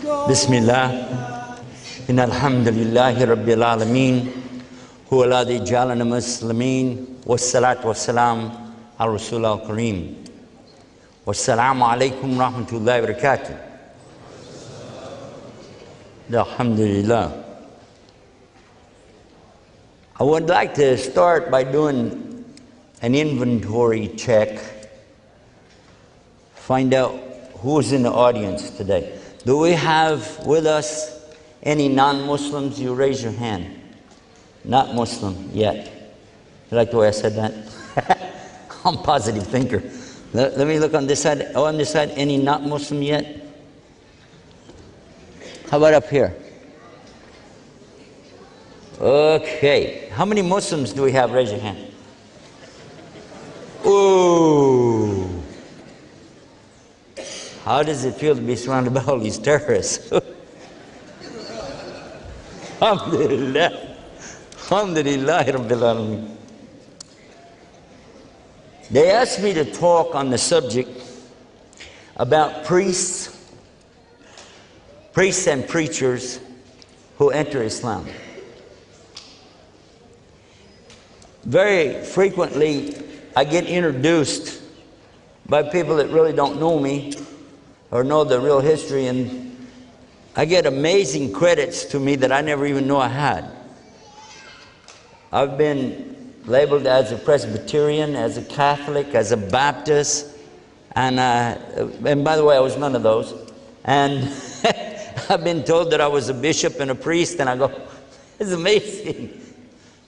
Bismillah. Inna alhamdulillahi rabbil alameen. Huwa alladhi ja'alana muslimin. Wassalatu wassalam ala Rasul al-Kareem. Wassalamu alaikum rahmatullahi wa barakatuh. Alhamdulillah. I would like to start by doing an inventory check. Find out who's in the audience today. Do we have with us any non-Muslims? You raise your hand. Not Muslim yet. You like the way I said that? I'm a positive thinker. Let me look on this side. Oh, on this side, any not Muslim yet? How about up here? Okay. How many Muslims do we have? Raise your hand. Ooh. How does it feel to be surrounded by all these terrorists? Alhamdulillah. Alhamdulillah Rabbil Alameen. They asked me to talk on the subject about priests and preachers who enter Islam. Very frequently, I get introduced by people that really don't know me or know the real history, and I get amazing credits to me that I never even knew I had. I've been labeled as a Presbyterian, as a Catholic, as a Baptist, and by the way, I was none of those. And I've been told that I was a bishop and a priest, and I go, it's amazing.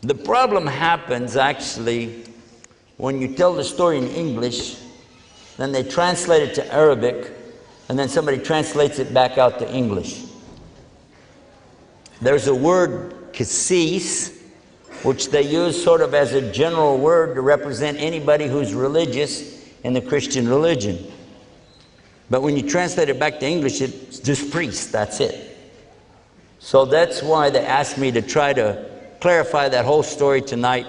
The problem happens actually when you tell the story in English, then they translate it to Arabic, and then somebody translates it back out to English. There's a word, qasis, which they use sort of as a general word to represent anybody who's religious in the Christian religion. But when you translate it back to English, it's just priest, that's it. So that's why they asked me to try to clarify that whole story tonight.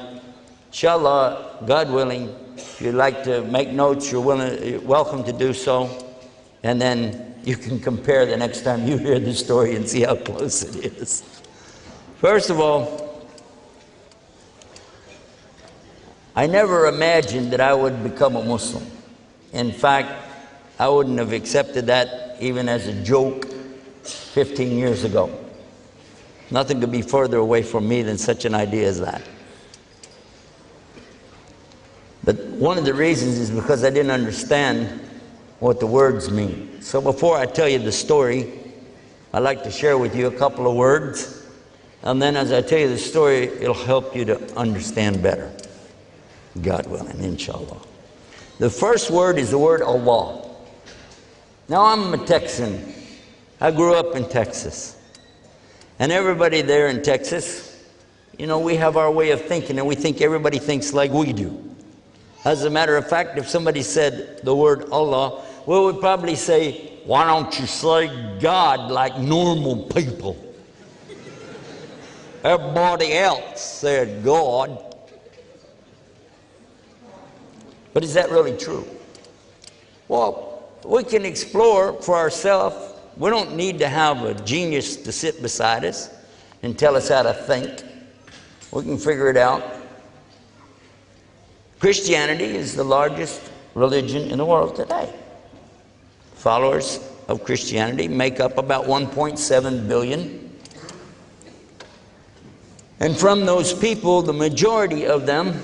Inshallah, God willing, if you'd like to make notes, you're welcome to do so. And then you can compare the next time you hear the story and see how close it is. First of all, I never imagined that I would become a Muslim. In fact, I wouldn't have accepted that even as a joke 15 years ago. Nothing could be further away from me than such an idea as that. But one of the reasons is because I didn't understand what the words mean. So before I tell you the story, I'd like to share with you a couple of words. And then as I tell you the story, it'll help you to understand better. God willing, inshallah. The first word is the word Allah. Now I'm a Texan. I grew up in Texas. And everybody there in Texas, you know, we have our way of thinking, and we think everybody thinks like we do. As a matter of fact, if somebody said the word Allah, we would probably say, why don't you say God like normal people? Everybody else said God. But is that really true? Well, we can explore for ourselves. We don't need to have a genius to sit beside us and tell us how to think. We can figure it out. Christianity is the largest religion in the world today. Followers of Christianity make up about 1.7 billion. And from those people, the majority of them,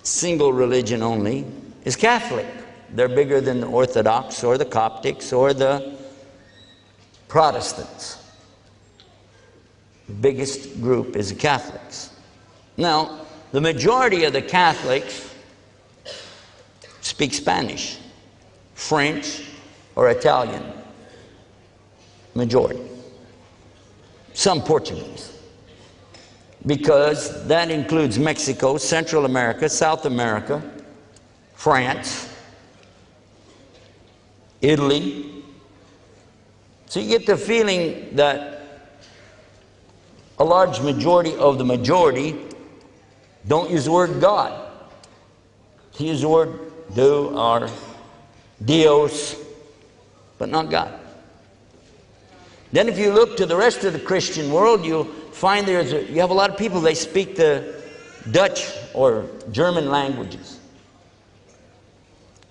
single religion only, is Catholic. They're bigger than the Orthodox or the Coptics or the Protestants. The biggest group is the Catholics. Now, the majority of the Catholics speak Spanish, French, or Italian. Majority. Some Portuguese. Because that includes Mexico, Central America, South America, France, Italy. So you get the feeling that a large majority of the majority don't use the word God. They use the word do or Dios, but not God. Then if you look to the rest of the Christian world, you'll find you have a lot of people, they speak the Dutch or German languages.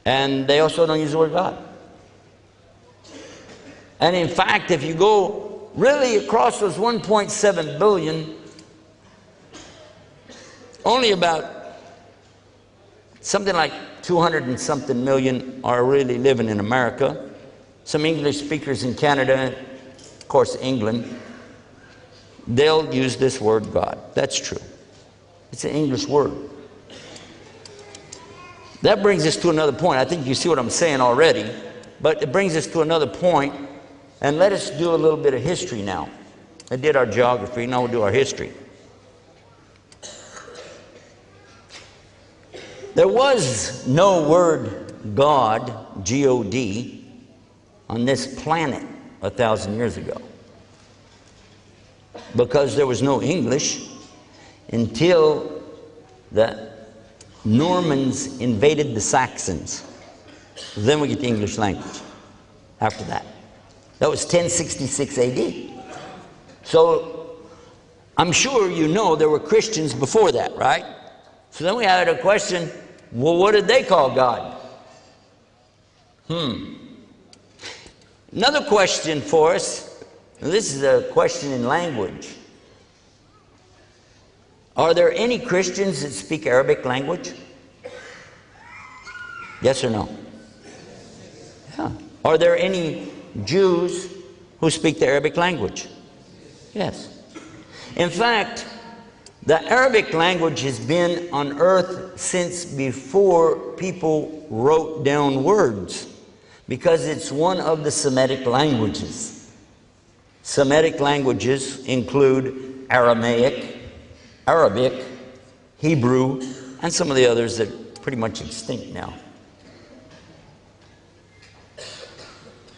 And they also don't use the word God. And in fact, if you go really across those 1.7 billion, only about something like 200 and something million are really living in America. Some English speakers in Canada, of course England, they'll use this word God. That's true. It's an English word. That brings us to another point. I think you see what I'm saying already, but it brings us to another point, and let us do a little bit of history now. I did our geography, now we'll do our history. There was no word God, G-O-D, on this planet 1,000 years ago, because there was no English until the Normans invaded the Saxons. Then we get the English language after that. That was 1066 AD. So I'm sure you know there were Christians before that, right? So then we had a question, well, what did they call God? Another question for us, this is a question in language. Are there any Christians that speak Arabic language? Yes or no? Yeah. Are there any Jews who speak the Arabic language? Yes. In fact, the Arabic language has been on earth since before people wrote down words, because it's one of the Semitic languages. Semitic languages include Aramaic, Arabic, Hebrew, and some of the others that are pretty much extinct now.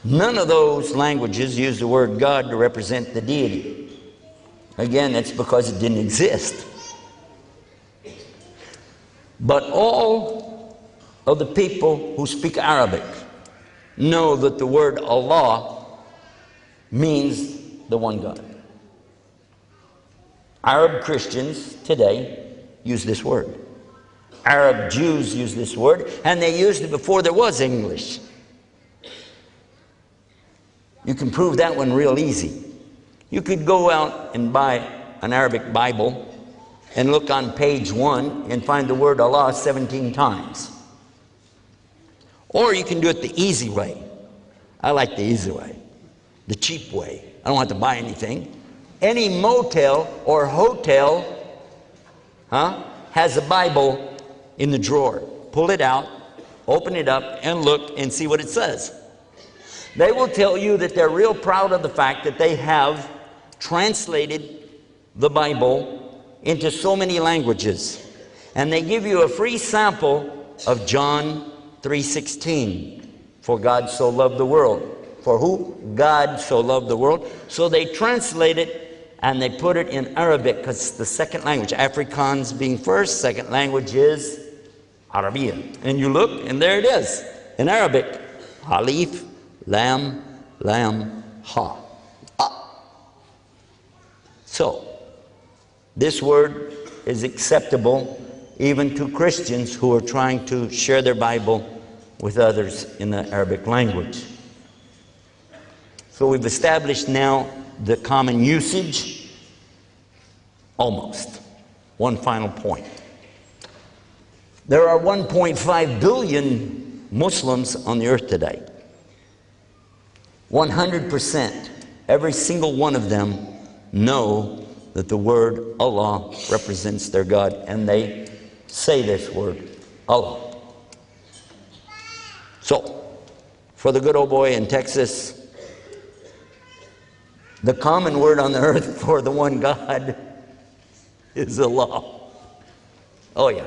None of those languages use the word God to represent the deity. Again, that's because it didn't exist. But all of the people who speak Arabic know that the word Allah means the one God. Arab Christians today use this word. Arab Jews use this word, and they used it before there was English. You can prove that one real easy. You could go out and buy an Arabic Bible and look on page 1 and find the word Allah 17 times. Or you can do it the easy way. I like the easy way, the cheap way. I don't have to buy anything. Any motel or hotel has a Bible in the drawer. Pull it out, open it up, and look and see what it says. They will tell you that they're real proud of the fact that they have translated the Bible into so many languages. And they give you a free sample of John 3:16. For God so loved the world. For who? God so loved the world. So they translate it and they put it in Arabic, because it's the second language. Afrikaans being first, second language is Arabic. And you look, and there it is in Arabic. Alif, Lam, Lam, Ha. So, this word is acceptable even to Christians who are trying to share their Bible with others in the Arabic language. So we've established now the common usage, almost. One final point. There are 1.5 billion Muslims on the earth today. 100%, every single one of them know that the word Allah represents their God, and they say this word, Allah. So, for the good old boy in Texas, the common word on the earth for the one God is Allah. Oh yeah.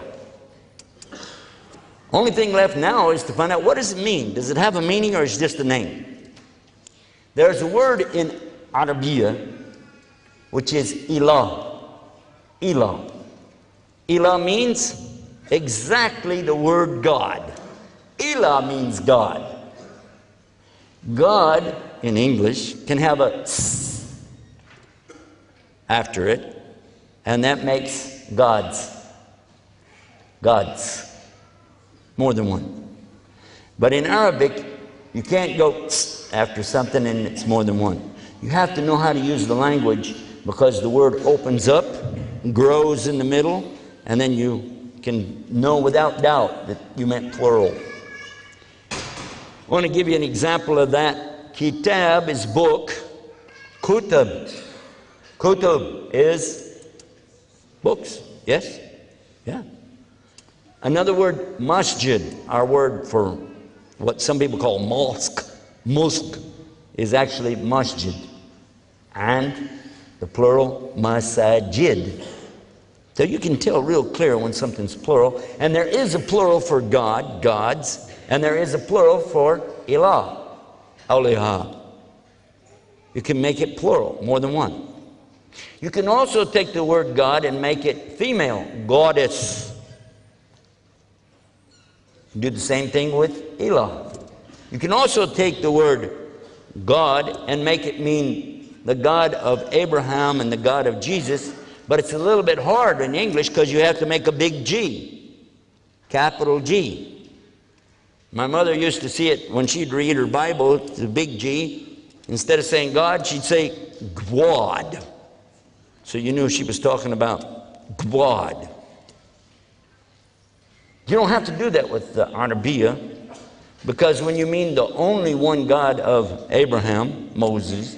Only thing left now is to find out, what does it mean? Does it have a meaning, or is it just a name? There's a word in Arabic which is ilah. Ilah. Ilah means exactly the word God. Ilah means God. God, in English, can have a s after it, and that makes gods. Gods. More than one. But in Arabic, you can't go s after something and it's more than one. You have to know how to use the language, because the word opens up, grows in the middle, and then you can know without doubt that you meant plural. I want to give you an example of that. Kitab is book. Kutub. Kutub is books. Yes? Yeah. Another word, masjid, our word for what some people call mosque. Mosque is actually masjid. And the plural, masajid. So you can tell real clear when something's plural. And there is a plural for God, gods. And there is a plural for ilah, awliya. You can make it plural, more than one. You can also take the word God and make it female, goddess. Do the same thing with ilah. You can also take the word God and make it mean the God of Abraham and the God of Jesus, but it's a little bit hard in English because you have to make a big G, capital G. My mother used to see it when she'd read her Bible, the big G. Instead of saying God, she'd say Gwad. So you knew she was talking about Gwad. You don't have to do that with the Arabiya, because when you mean the only one God of Abraham, Moses,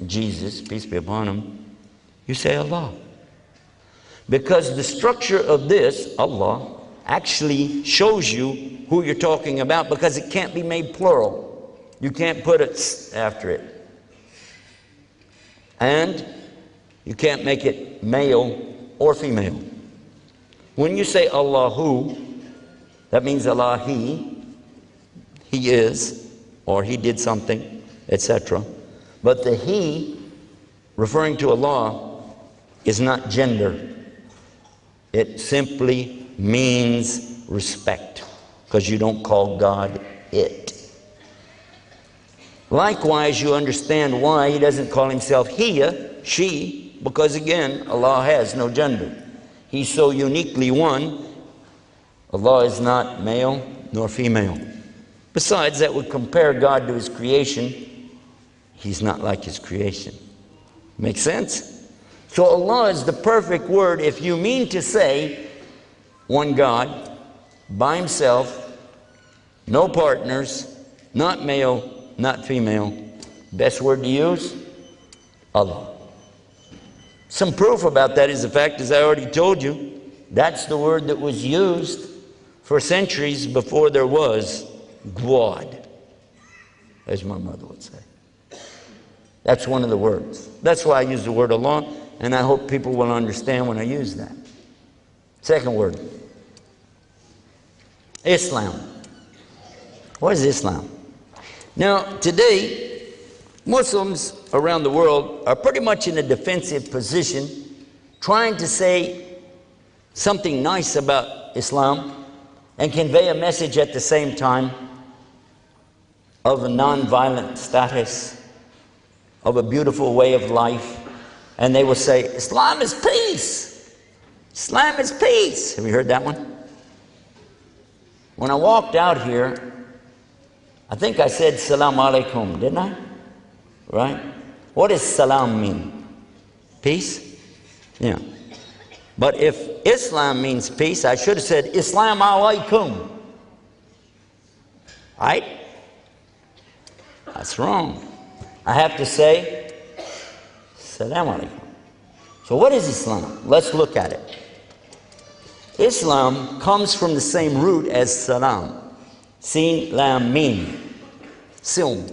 Jesus, peace be upon him, you say Allah. Because the structure of this, Allah, actually shows you who you're talking about, because it can't be made plural. You can't put it after it. And you can't make it male or female. When you say Allahu, that means Allah, He is, or He did something, etc. But the He, referring to Allah, is not gender. It simply means respect, because you don't call God it. Likewise, you understand why He doesn't call Himself he, she, because again, Allah has no gender. He's so uniquely one. Allah is not male nor female. Besides, that would compare God to His creation. He's not like His creation. Make sense? So Allah is the perfect word if you mean to say one God, by Himself, no partners, not male, not female. Best word to use? Allah. Some proof about that is the fact, as I already told you, that's the word that was used for centuries before there was Gwad, as my mother would say. That's one of the words. That's why I use the word Allah, and I hope people will understand when I use that. Second word, Islam. What is Islam? Now, today, Muslims around the world are pretty much in a defensive position, trying to say something nice about Islam and convey a message at the same time of a non-violent status, of a beautiful way of life. And they will say, Islam is peace. Islam is peace. Have you heard that one? When I walked out here, I think I said Salam Alaikum, didn't I? Right? What does salam mean? Peace? Yeah. But if Islam means peace, I should have said Islam Alaikum. Right? That's wrong. I have to say Salam Alaikum. So what is Islam? Let's look at it. Islam comes from the same root as salam. Sin, lam, mim. Silm.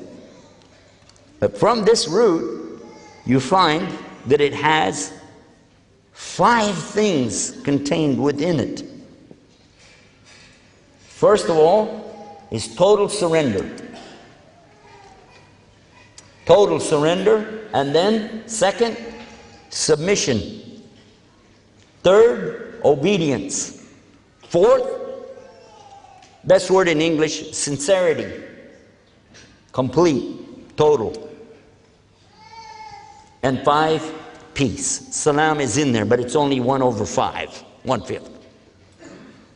But from this root, you find that it has 5 things contained within it. First of all is total surrender. Total surrender. And then, second, submission. Third, obedience. Fourth, best word in English, sincerity. complete, total. And 5, peace. Salam is in there, but it's only 1/5, 1/5.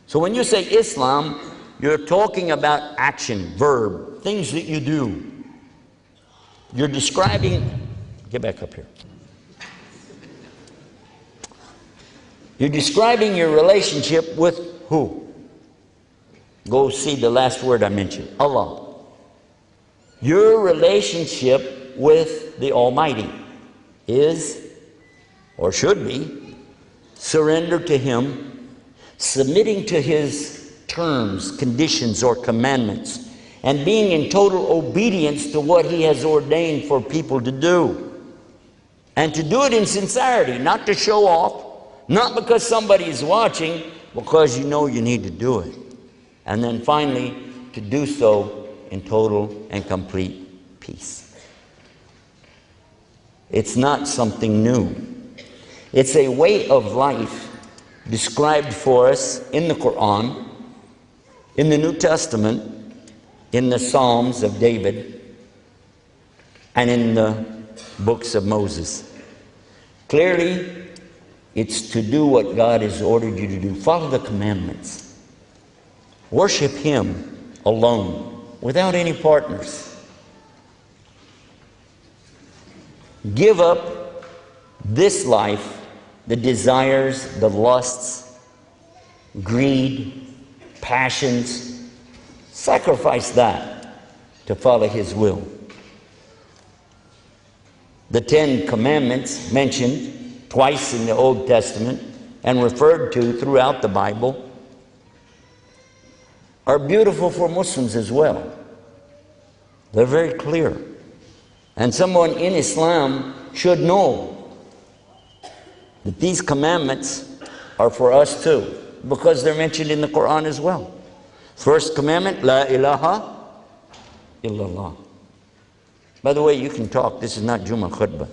So when you say Islam, you're talking about action, verb, things that you do. You're describing, get back up here. You're describing your relationship with who? Go see the last word I mentioned, Allah. Your relationship with the Almighty is, or should be, surrender to Him, submitting to His terms, conditions, or commandments, and being in total obedience to what He has ordained for people to do. And to do it in sincerity, not to show off, not because somebody is watching, because you know you need to do it. And then finally, to do so in total and complete peace. It's not something new. It's a way of life described for us in the Quran, in the New Testament, in the Psalms of David, and in the books of Moses. Clearly, it's to do what God has ordered you to do. Follow the commandments. Worship Him alone, without any partners. Give up this life, the desires, the lusts, greed, passions. Sacrifice that to follow His will. The 10 Commandments mentioned twice in the Old Testament and referred to throughout the Bible are beautiful for Muslims as well. They're very clear. And someone in Islam should know that these commandments are for us too, because they're mentioned in the Quran as well. First commandment, La ilaha illallah. By the way, you can talk. This is not Jummah khutbah.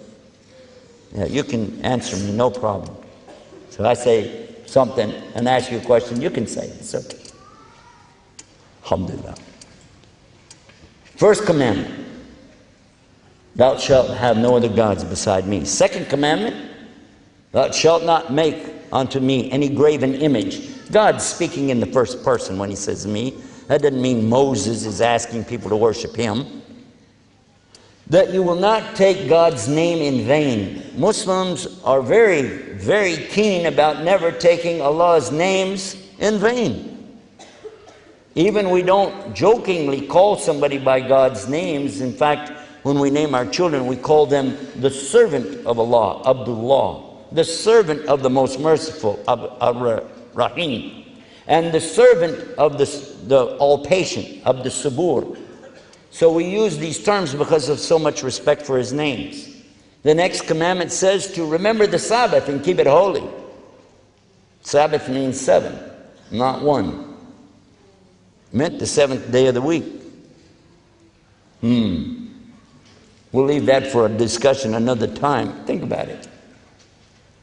Yeah, you can answer me, no problem. So I say something and ask you a question, you can say it. It's okay. Alhamdulillah. First commandment, thou shalt have no other gods beside me. Second commandment, thou shalt not make unto me any graven image. God's speaking in the first person when He says me. That doesn't mean Moses is asking people to worship Him. That you will not take God's name in vain. Muslims are very, very keen about never taking Allah's names in vain. Even we don't jokingly call somebody by God's names. In fact, when we name our children, we call them the servant of Allah, Abdullah, the servant of the most merciful, Rahim, and the servant of the all-patient, of the Sabur. So we use these terms because of so much respect for His names. The next commandment says to remember the Sabbath and keep it holy. Sabbath means 7, not 1. Meant the 7th day of the week. We'll leave that for a discussion another time. Think about it.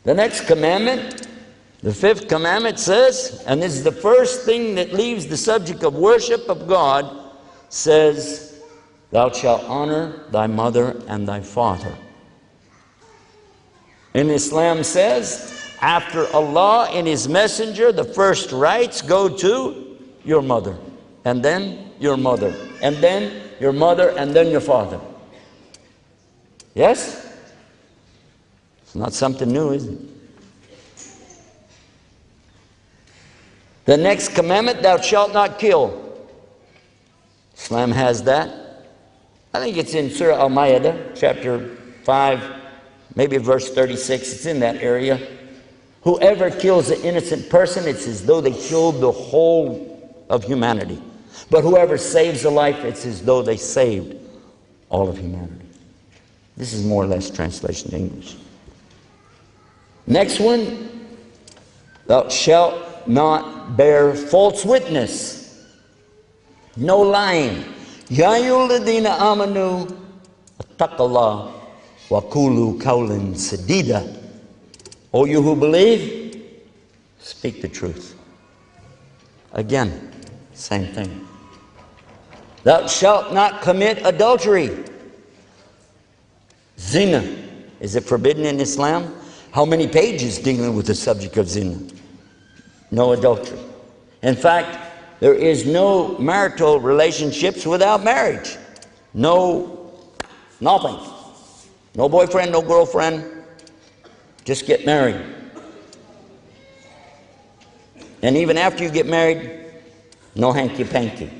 The next commandment, the 5th commandment says, and this is the first thing that leaves the subject of worship of God, says, thou shalt honor thy mother and thy father. And Islam says, after Allah and His Messenger, the first rights go to your mother, and then your mother, and then your mother, and then your father. Yes? It's not something new, is it? The next commandment, thou shalt not kill. Islam has that. I think it's in Surah Al-Ma'idah, chapter 5, maybe verse 36. It's in that area. Whoever kills an innocent person, it's as though they killed the whole of humanity. But whoever saves a life, it's as though they saved all of humanity. This is more or less translation to English. Next one, thou shalt not bear false witness. No lying. Ya ayyuhalladhina amanu attaqullah wa qulu qawlan sadida. O you who believe, speak the truth. Again, same thing. Thou shalt not commit adultery. Zina. Is it forbidden in Islam? How many pages dealing with the subject of zina? No adultery. In fact, there is no marital relationships without marriage. Nothing. No boyfriend, no girlfriend. Just get married. And even after you get married, no hanky-panky.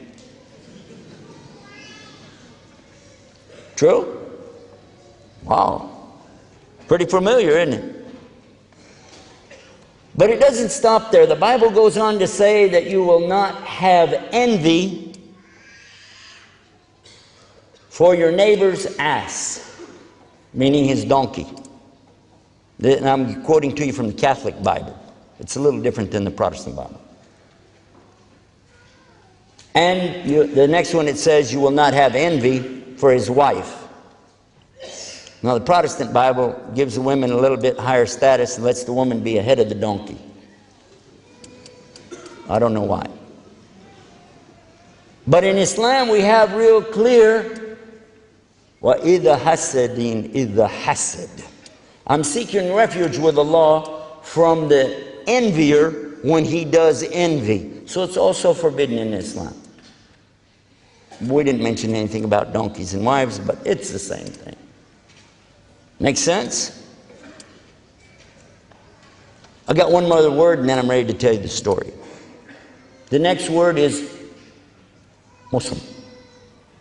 True? Wow. Pretty familiar, isn't it? But it doesn't stop there. The Bible goes on to say that you will not have envy for your neighbor's ass, meaning his donkey. And I'm quoting to you from the Catholic Bible. It's a little different than the Protestant Bible. And the next one, it says you will not have envy for his wife. Now, the Protestant Bible gives the women a little bit higher status and lets the woman be ahead of the donkey. I don't know why. But in Islam, we have real clear, وَإِذَا حَسَدٍ إِذَا حَسَدٍ. I'm seeking refuge with Allah from the envier when he does envy. So it's also forbidden in Islam. We didn't mention anything about donkeys and wives, but it's the same thing. Make sense? I got one more word and then I'm ready to tell you the story. The next word is Muslim.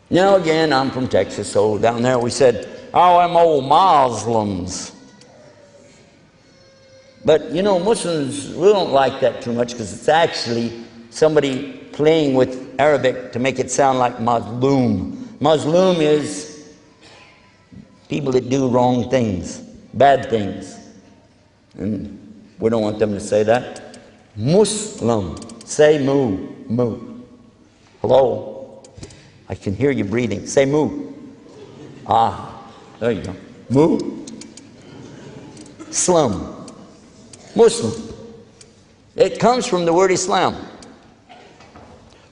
Now again, I'm from Texas, so down there we said, oh, I'm old Muslims. But you know, Muslims, we don't like that too much because it's actually somebody playing with Arabic to make it sound like Mazlum. Mazlum is people that do wrong things, bad things. And we don't want them to say that. Muslim. Say moo. Moo. Hello? I can hear you breathing. Say moo. Ah, there you go. Moo. Slum. Muslim. It comes from the word Islam.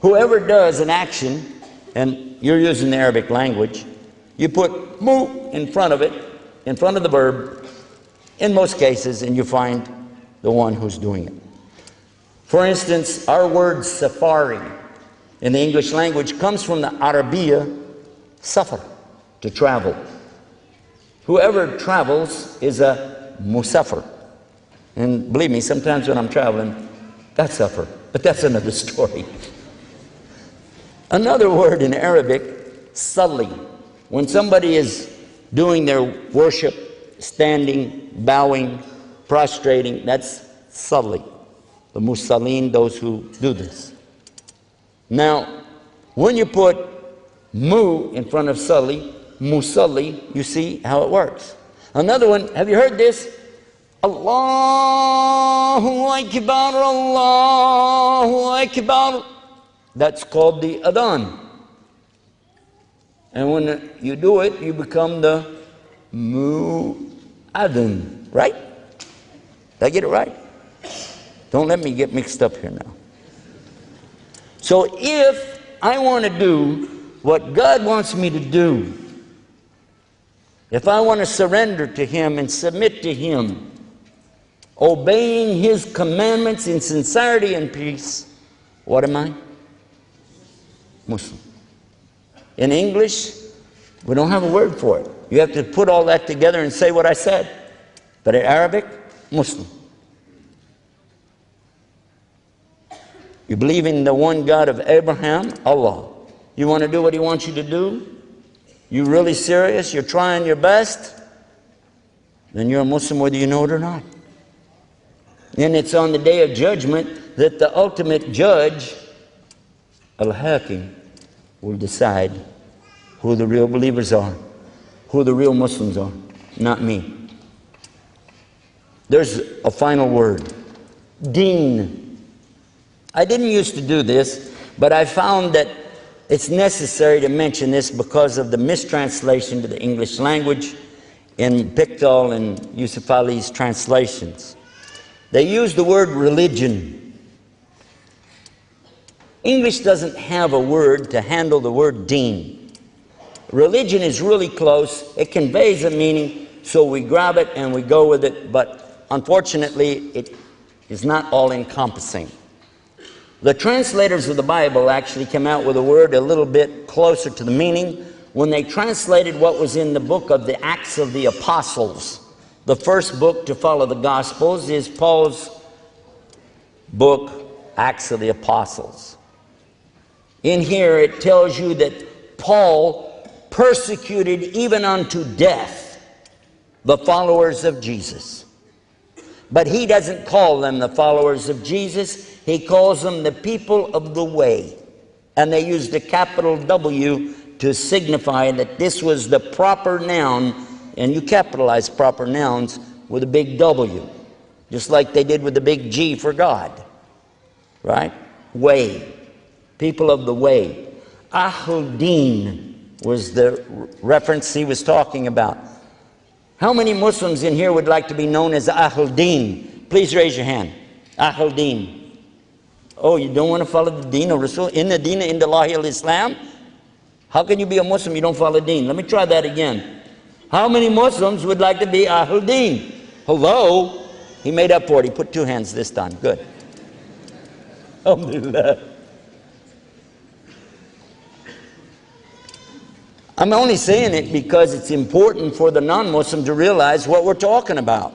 Whoever does an action, and you're using the Arabic language, you put mu in front of it, in front of the verb, in most cases, and you find the one who's doing it. For instance, our word safari in the English language comes from the Arabiya safar, to travel. Whoever travels is a musafir. And believe me, sometimes when I'm traveling, I suffer. But that's another story. Another word in Arabic, salli. When somebody is doing their worship, standing, bowing, prostrating, that's salli. The musallin, those who do this. Now, when you put mu in front of salli, musalli, you see how it works. Another one, have you heard this? Allahu Akbar, Allahu Akbar. That's called the adhan. And when you do it, you become the mu'adhan, right? Did I get it right? Don't let me get mixed up here now. So if I want to do what God wants me to do, if I want to surrender to Him and submit to Him, obeying His commandments in sincerity and peace, what am I? Muslim. In English, we don't have a word for it. You have to put all that together and say what I said. But in Arabic, Muslim. You believe in the one God of Abraham, Allah. You want to do what He wants you to do? You're really serious? You're trying your best? Then you're a Muslim whether you know it or not. And it's on the day of judgment that the ultimate judge, Al-Hakim, will decide who the real believers are, who the real Muslims are, not me. There's a final word, deen. I didn't used to do this, but I found that it's necessary to mention this because of the mistranslation to the English language in Pickthall and Yusuf Ali's translations. They use the word religion. English doesn't have a word to handle the word deen. Religion is really close. It conveys a meaning, so we grab it and we go with it, but unfortunately, it is not all-encompassing. The translators of the Bible actually came out with a word a little bit closer to the meaning when they translated what was in the book of the Acts of the Apostles. The first book to follow the Gospels is Paul's book, Acts of the Apostles. In here it tells you that Paul persecuted even unto death the followers of Jesus. But he doesn't call them the followers of Jesus. He calls them the people of the way. And they used a capital W to signify that this was the proper noun. And you capitalize proper nouns with a big W, just like they did with the big G for God. Right? Way. People of the way. Ahl-Din was the reference he was talking about. How many Muslims in here would like to be known as Ahl-Din? Please raise your hand. Ahl-Din. Oh, you don't want to follow the Deen of Rasul? Inna Dina Indallahi al-Islam? How can you be a Muslim you don't follow Deen? Let me try that again. How many Muslims would like to be Ahl-Din? Hello? He made up for it. He put two hands this time. Good. Alhamdulillah. I'm only saying it because it's important for the non-Muslim to realize what we're talking about.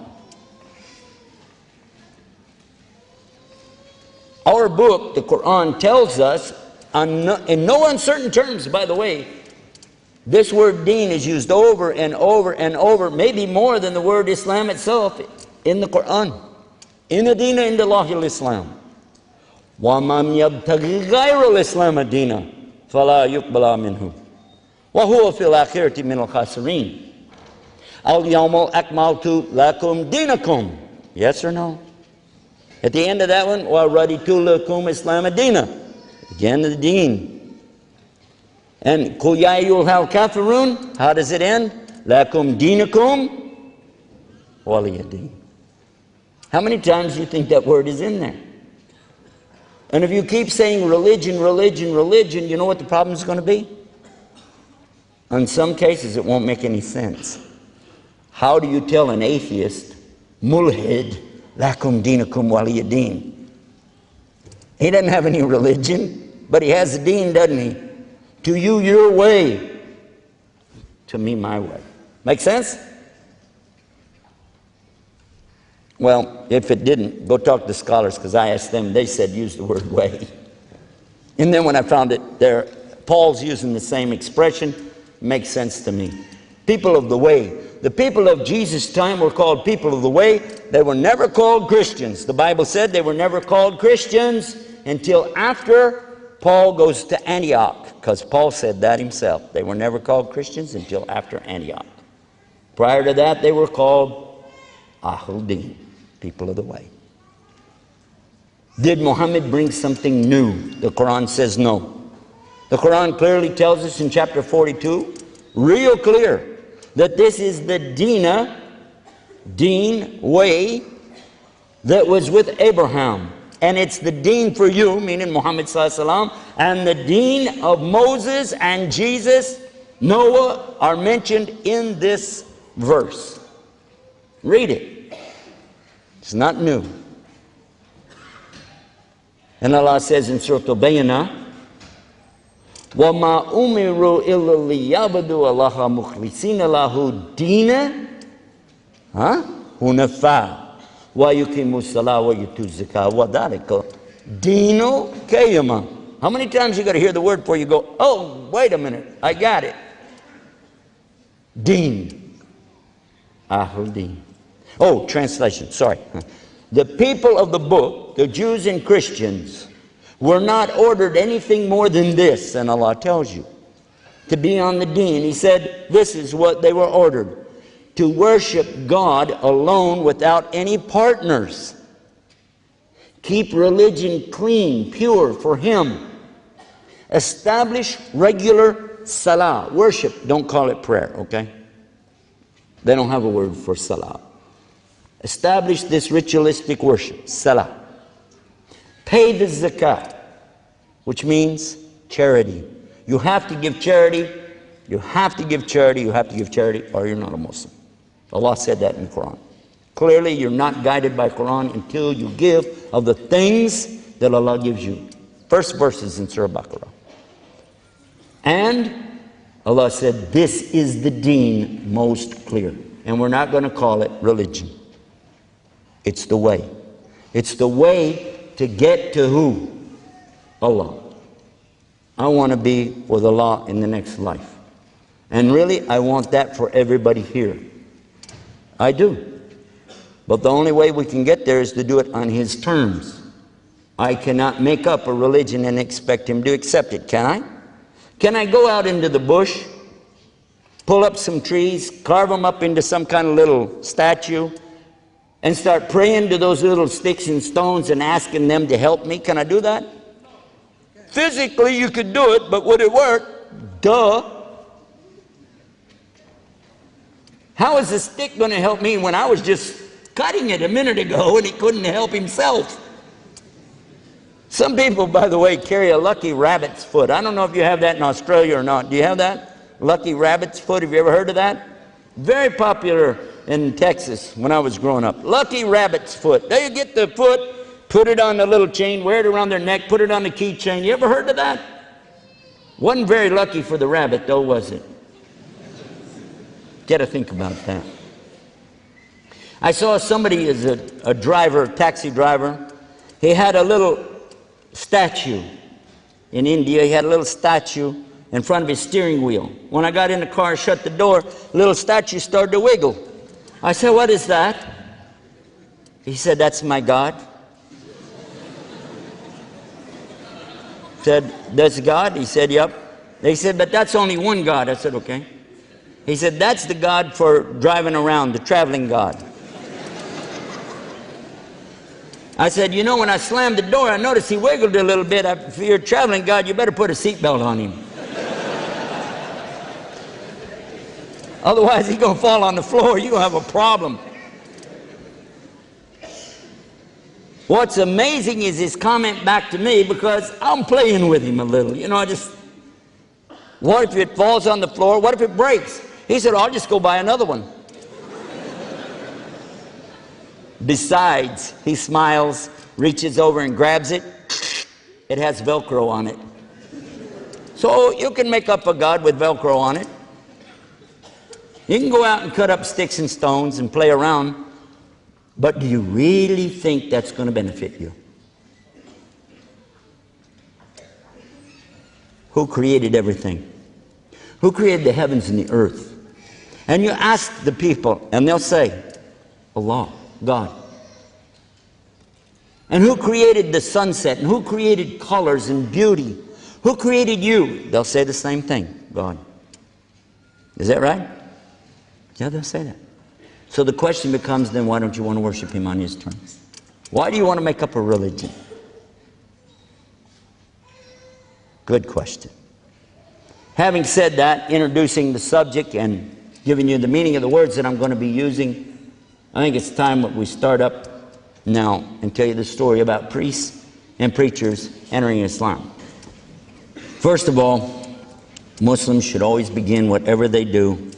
Our book, the Quran, tells us, in no uncertain terms, by the way, this word deen is used over and over and over, maybe more than the word Islam itself in the Quran. Inna dina indallahi al-Islam. Wa man yabtaghi ghayra al-Islam dina fala yuqbala minhu. Wa huwa fil akhirati min al-khasirin. Al-yawma akmaltu lakum dinakum. Yes or no? At the end of that one, wa raditu lakum Islam dina. Again, the deen. And Qul ya ayyuhal kafirun, how does it end? Lakum dinakum waliya din. How many times do you think that word is in there? And if you keep saying religion, religion, religion, you know what the problem is going to be? In some cases, it won't make any sense. How do you tell an atheist, mulhid, lakum dinakum waliya din? He doesn't have any religion, but he has a deen, doesn't he? To you, your way. To me, my way. Make sense? Well, if it didn't, go talk to scholars, because I asked them, they said use the word way. And then when I found it there, Paul's using the same expression, makes sense to me. People of the way. The people of Jesus' time were called people of the way. They were never called Christians. The Bible said they were never called Christians until after Paul goes to Antioch, because Paul said that himself. They were never called Christians until after Antioch. Prior to that, they were called Ahl-Din, people of the way. Did Muhammad bring something new? The Quran says no. The Quran clearly tells us in chapter 42, real clear, that this is the deen, way, that was with Abraham. And it's the deen for you, meaning Muhammad sallallahu alaihi wasallam, and the deen of Moses and Jesus, Noah, are mentioned in this verse. Read it. It's not new. And Allah says in Surah Al-Bayyinah, وَمَا أُمِرُوا إِلَّا لِيَعْبُدُوا اللَّهَ مُخْلِصِينَ لَهُ الدِّينَ حُنَفَاءَ وَيُقِيمُوا الصَّلَاةَ وَيُؤْتُوا الزَّكَاةَ وَذَلِكَ دِينُ الْقَيِّمَةِ. How many times you got to hear the word before you go, oh, wait a minute, I got it. Deen. Ahl-Din. Oh, translation, sorry. The people of the book, the Jews and Christians, were not ordered anything more than this, and Allah tells you, to be on the deen. He said, this is what they were ordered. To worship God alone without any partners. Keep religion clean, pure for Him. Establish regular salah, worship. Don't call it prayer, okay? They don't have a word for salah. Establish this ritualistic worship, salah. Pay the zakat. which means charity. You have to give charity. You have to give charity. You have to give charity, or you're not a Muslim. Allah said that in the Quran. Clearly, you're not guided by Quran until you give of the things that Allah gives you. First verses in Surah Baqarah. And Allah said, this is the deen most clear. And we're not going to call it religion. It's the way. It's the way to get to who? Allah. I want to be with Allah in the next life. And really, I want that for everybody here. I do. But the only way we can get there is to do it on His terms. I cannot make up a religion and expect Him to accept it, can I? Can I go out into the bush, pull up some trees, carve them up into some kind of little statue, and start praying to those little sticks and stones and asking them to help me? Can I do that? Physically, you could do it, but would it work? Duh. How is a stick going to help me when I was just cutting it a minute ago and he couldn't help himself? Some people, by the way, carry a lucky rabbit's foot. I don't know if you have that in Australia or not. Do you have that? Lucky rabbit's foot. Have you ever heard of that? Very popular in Texas when I was growing up. Lucky rabbit's foot. They get the foot, put it on the little chain, wear it around their neck, put it on the keychain. You ever heard of that? Wasn't very lucky for the rabbit, though, was it? Got to think about that. I saw somebody as a driver, taxi driver. He had a little statue in India. He had a little statue in front of his steering wheel. When I got in the car, shut the door, the little statue started to wiggle. I said, what is that? He said, that's my God. Said, that's God? He said, yep. They said, but that's only one God. I said, okay. He said, that's the God for driving around, the traveling God. I said, you know, when I slammed the door, I noticed he wiggled a little bit. If you're a traveling God, you better put a seatbelt on him. Otherwise, he's going to fall on the floor. You're going to have a problem. What's amazing is his comment back to me, because I'm playing with him a little. You know, what if it falls on the floor? What if it breaks? He said, I'll just go buy another one. Besides, he smiles, reaches over and grabs it. It has Velcro on it. So you can make up a God with Velcro on it. You can go out and cut up sticks and stones and play around. But do you really think that's going to benefit you? Who created everything? Who created the heavens and the earth? And you ask the people, and they'll say, Allah, God. And who created the sunset? And who created colors and beauty? Who created you? They'll say the same thing, God. Is that right? Yeah, they'll say that. So the question becomes, then why don't you want to worship Him on His terms? Why do you want to make up a religion? Good question. Having said that, introducing the subject and giving you the meaning of the words that I'm going to be using, I think it's time that we start up now and tell you the story about priests and preachers entering Islam. First of all, Muslims should always begin whatever they do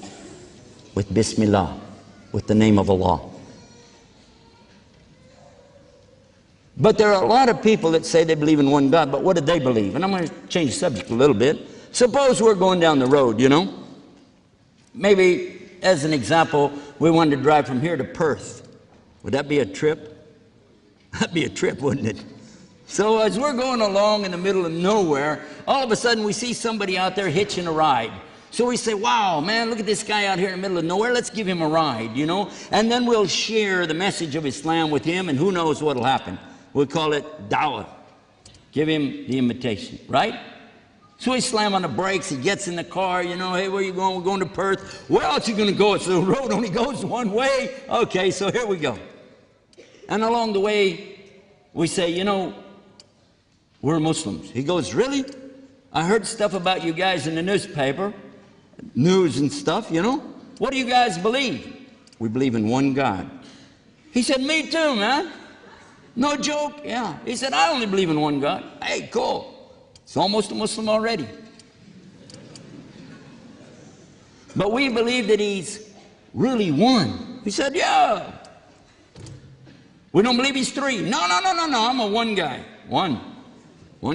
with Bismillah, with the name of Allah. But there are a lot of people that say they believe in one God, but what do they believe? And I'm going to change the subject a little bit. Suppose we're going down the road, you know. Maybe, as an example, we wanted to drive from here to Perth. Would that be a trip? That'd be a trip, wouldn't it? So as we're going along in the middle of nowhere, all of a sudden we see somebody out there hitching a ride. So we say, wow, man, look at this guy out here in the middle of nowhere. Let's give him a ride, you know. And then we'll share the message of Islam with him, and who knows what will happen. We'll call it da'wah. Give him the invitation, right? So we slam on the brakes. He gets in the car, you know, hey, where are you going? We're going to Perth. Where else are you going to go? It's the road only goes one way. Okay, so here we go. And along the way, we say, you know, we're Muslims. He goes, really? I heard stuff about you guys in the newspaper, news and stuff, you know. What do you guys believe? We believe in one God. He said, me too, man. No joke, yeah. He said, I only believe in one God. Hey, cool. He's almost a Muslim already. But we believe that he's really one. He said, yeah. We don't believe he's three. No, I'm a one guy. One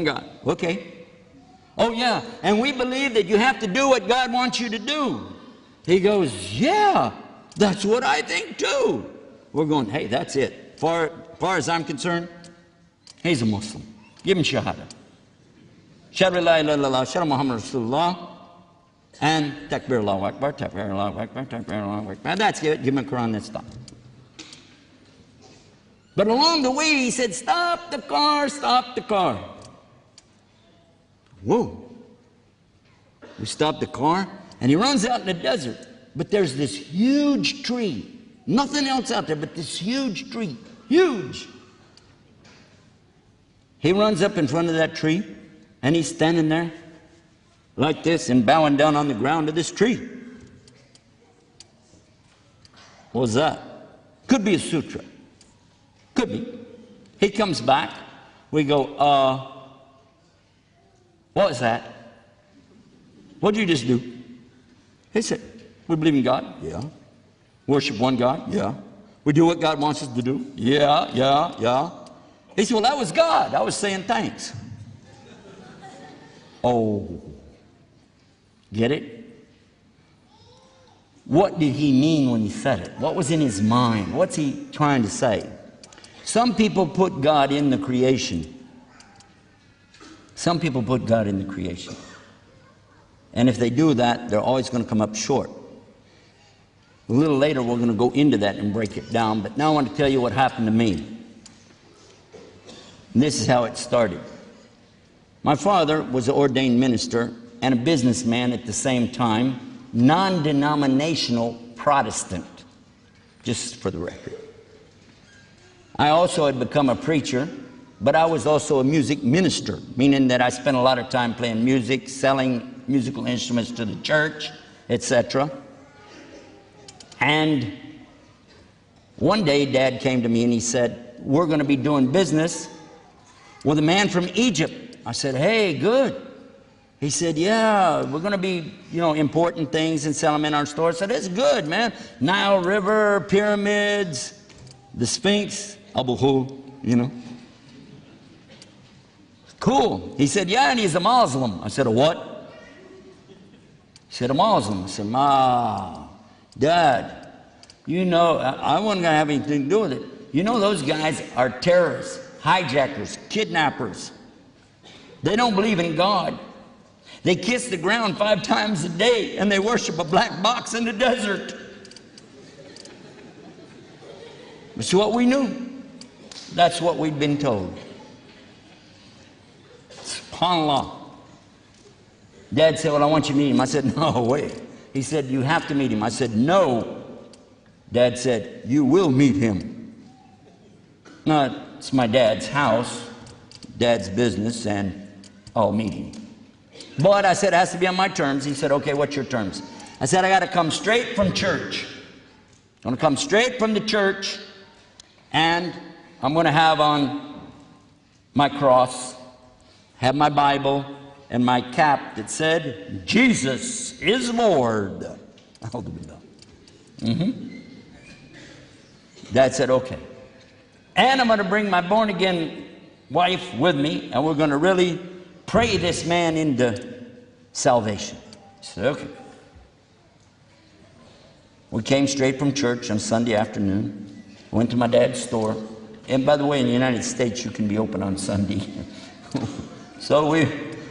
God. Okay. Oh yeah, and we believe that you have to do what God wants you to do. He goes, yeah, that's what I think too. We're going, hey, that's it. Far as I'm concerned, he's a Muslim. Give him Shahada. Shahada la ilaha illallah, Shahada Muhammad Rasulullah, and Takbir Allahu Akbar, Takbir Allahu Akbar, Takbir Allahu Akbar. That's it. Give him a Quran, that's stop. But along the way, he said, stop the car, stop the car. Whoa. We stopped the car, and he runs out in the desert. But there's this huge tree. Nothing else out there but this huge tree. Huge. He runs up in front of that tree, and he's standing there like this and bowing down on the ground to this tree. What was that? Could be a sutra. Could be. He comes back. We go, what was that? What did you just do? He said, we believe in God. Yeah. Worship one God. Yeah. We do what God wants us to do. Yeah. He said, well, that was God. I was saying thanks. Oh. Get it? What did he mean when he said it? What was in his mind? What's he trying to say? Some people put God in the creation. Some people put God in the creation. And if they do that, they're always going to come up short. A little later, we're going to go into that and break it down. But now I want to tell you what happened to me. And this is how it started. My father was an ordained minister and a businessman at the same time, non-denominational Protestant, just for the record. I also had become a preacher, but I was also a music minister, meaning that I spent a lot of time playing music, selling musical instruments to the church, etc. And one day, Dad came to me and he said, we're going to be doing business with a man from Egypt. I said, hey, good. He said, yeah, we're going to be, importing things and selling them in our store. I said, it's good, man. Nile River, pyramids, the Sphinx, Abu Hul, Cool. He said, yeah, and he's a Muslim. I said, a what? He said, a Muslim. I said, Dad, I wasn't going to have anything to do with it. Those guys are terrorists, hijackers, kidnappers. They don't believe in God. They kiss the ground 5 times a day, and they worship a black box in the desert. That's what we knew. That's what we'd been told. SubhanAllah. Dad said, well, I want you to meet him. I said, no, wait. He said, you have to meet him. I said, no. Dad said, you will meet him. No, it's my dad's house, dad's business, and I'll meet him. But I said, it has to be on my terms. He said, okay, what's your terms? I said, I got to come straight from church. I'm going to come straight from the church, and I'm going to have on my cross, have my Bible, and my cap that said, Jesus is Lord. Dad said, okay. And I'm going to bring my born-again wife with me, and we're going to really pray this man into salvation. I said, okay. We came straight from church on Sunday afternoon, went to my dad's store. And by the way, in the United States, you can be open on Sunday. So we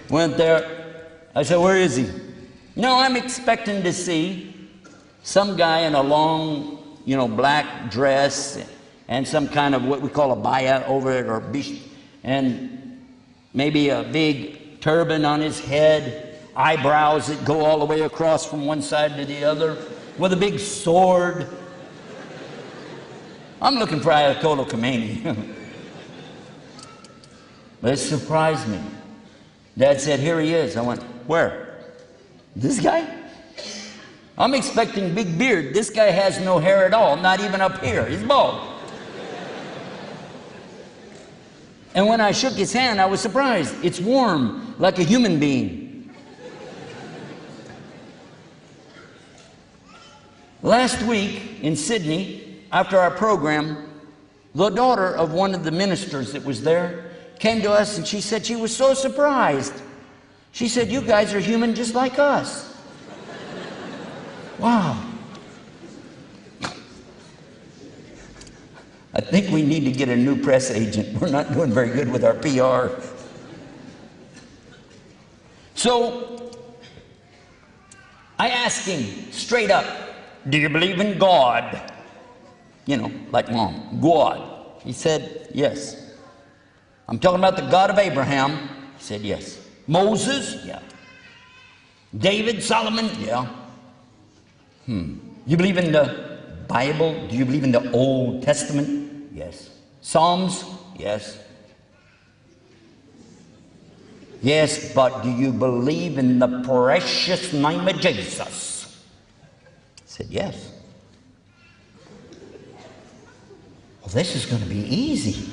went there. I said, where is he? I'm expecting to see some guy in a long, black dress and some kind of what we call a baya over it, or bish, and maybe a big turban on his head, eyebrows that go all the way across from one side to the other, with a big sword. I'm looking for Ayatollah Khomeini. But it surprised me. Dad said, here he is. I went, where? This guy? I'm expecting big beard. This guy has no hair at all, not even up here. He's bald. And when I shook his hand, I was surprised. It's warm, like a human being. Last week in Sydney, after our program, the daughter of one of the ministers that was there came to us and she said she was so surprised. She said, "You guys are human just like us." Wow. I think we need to get a new press agent. We're not doing very good with our PR. So I asked him straight up, "Do you believe in God?" You know, like Mom, God. He said, "Yes." "I'm talking about the God of Abraham." He said, "Yes." "Moses?" "Yeah." "David, Solomon?" "Yeah." "You believe in the Bible? Do you believe in the Old Testament?" "Yes." "Psalms?" "Yes." "Yes, but do you believe in the precious name of Jesus?" I said, "Yes." Well, this is going to be easy.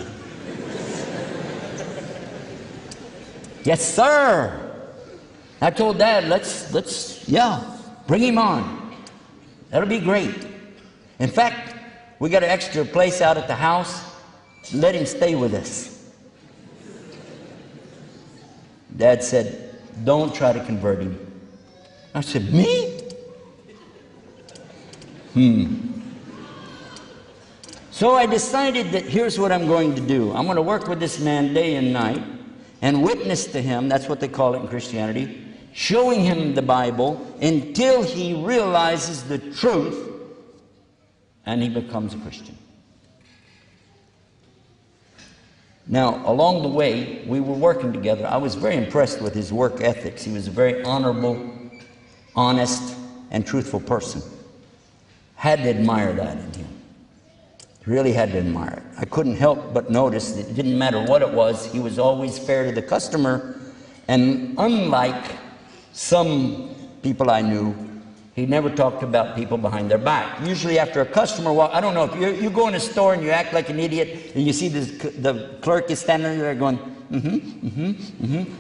"Yes, sir." I told Dad, yeah, bring him on. That'll be great. In fact, we got an extra place out at the house. Let him stay with us. Dad said, "Don't try to convert him." I said, "Me?" So I decided that here's what I'm going to do. I'm going to work with this man day and night and witness to him. That's what they call it in Christianity. Showing him the Bible until he realizes the truth and he becomes a Christian. Now, along the way, we were working together. I was very impressed with his work ethics. He was a very honorable, honest, and truthful person. Had to admire that in him. Really had to admire it. I couldn't help but notice that it didn't matter what it was, he was always fair to the customer. And unlike some people I knew, he never talked about people behind their back. Usually after a customer walk, I don't know, if you go in a store and you act like an idiot and you see the clerk is standing there going,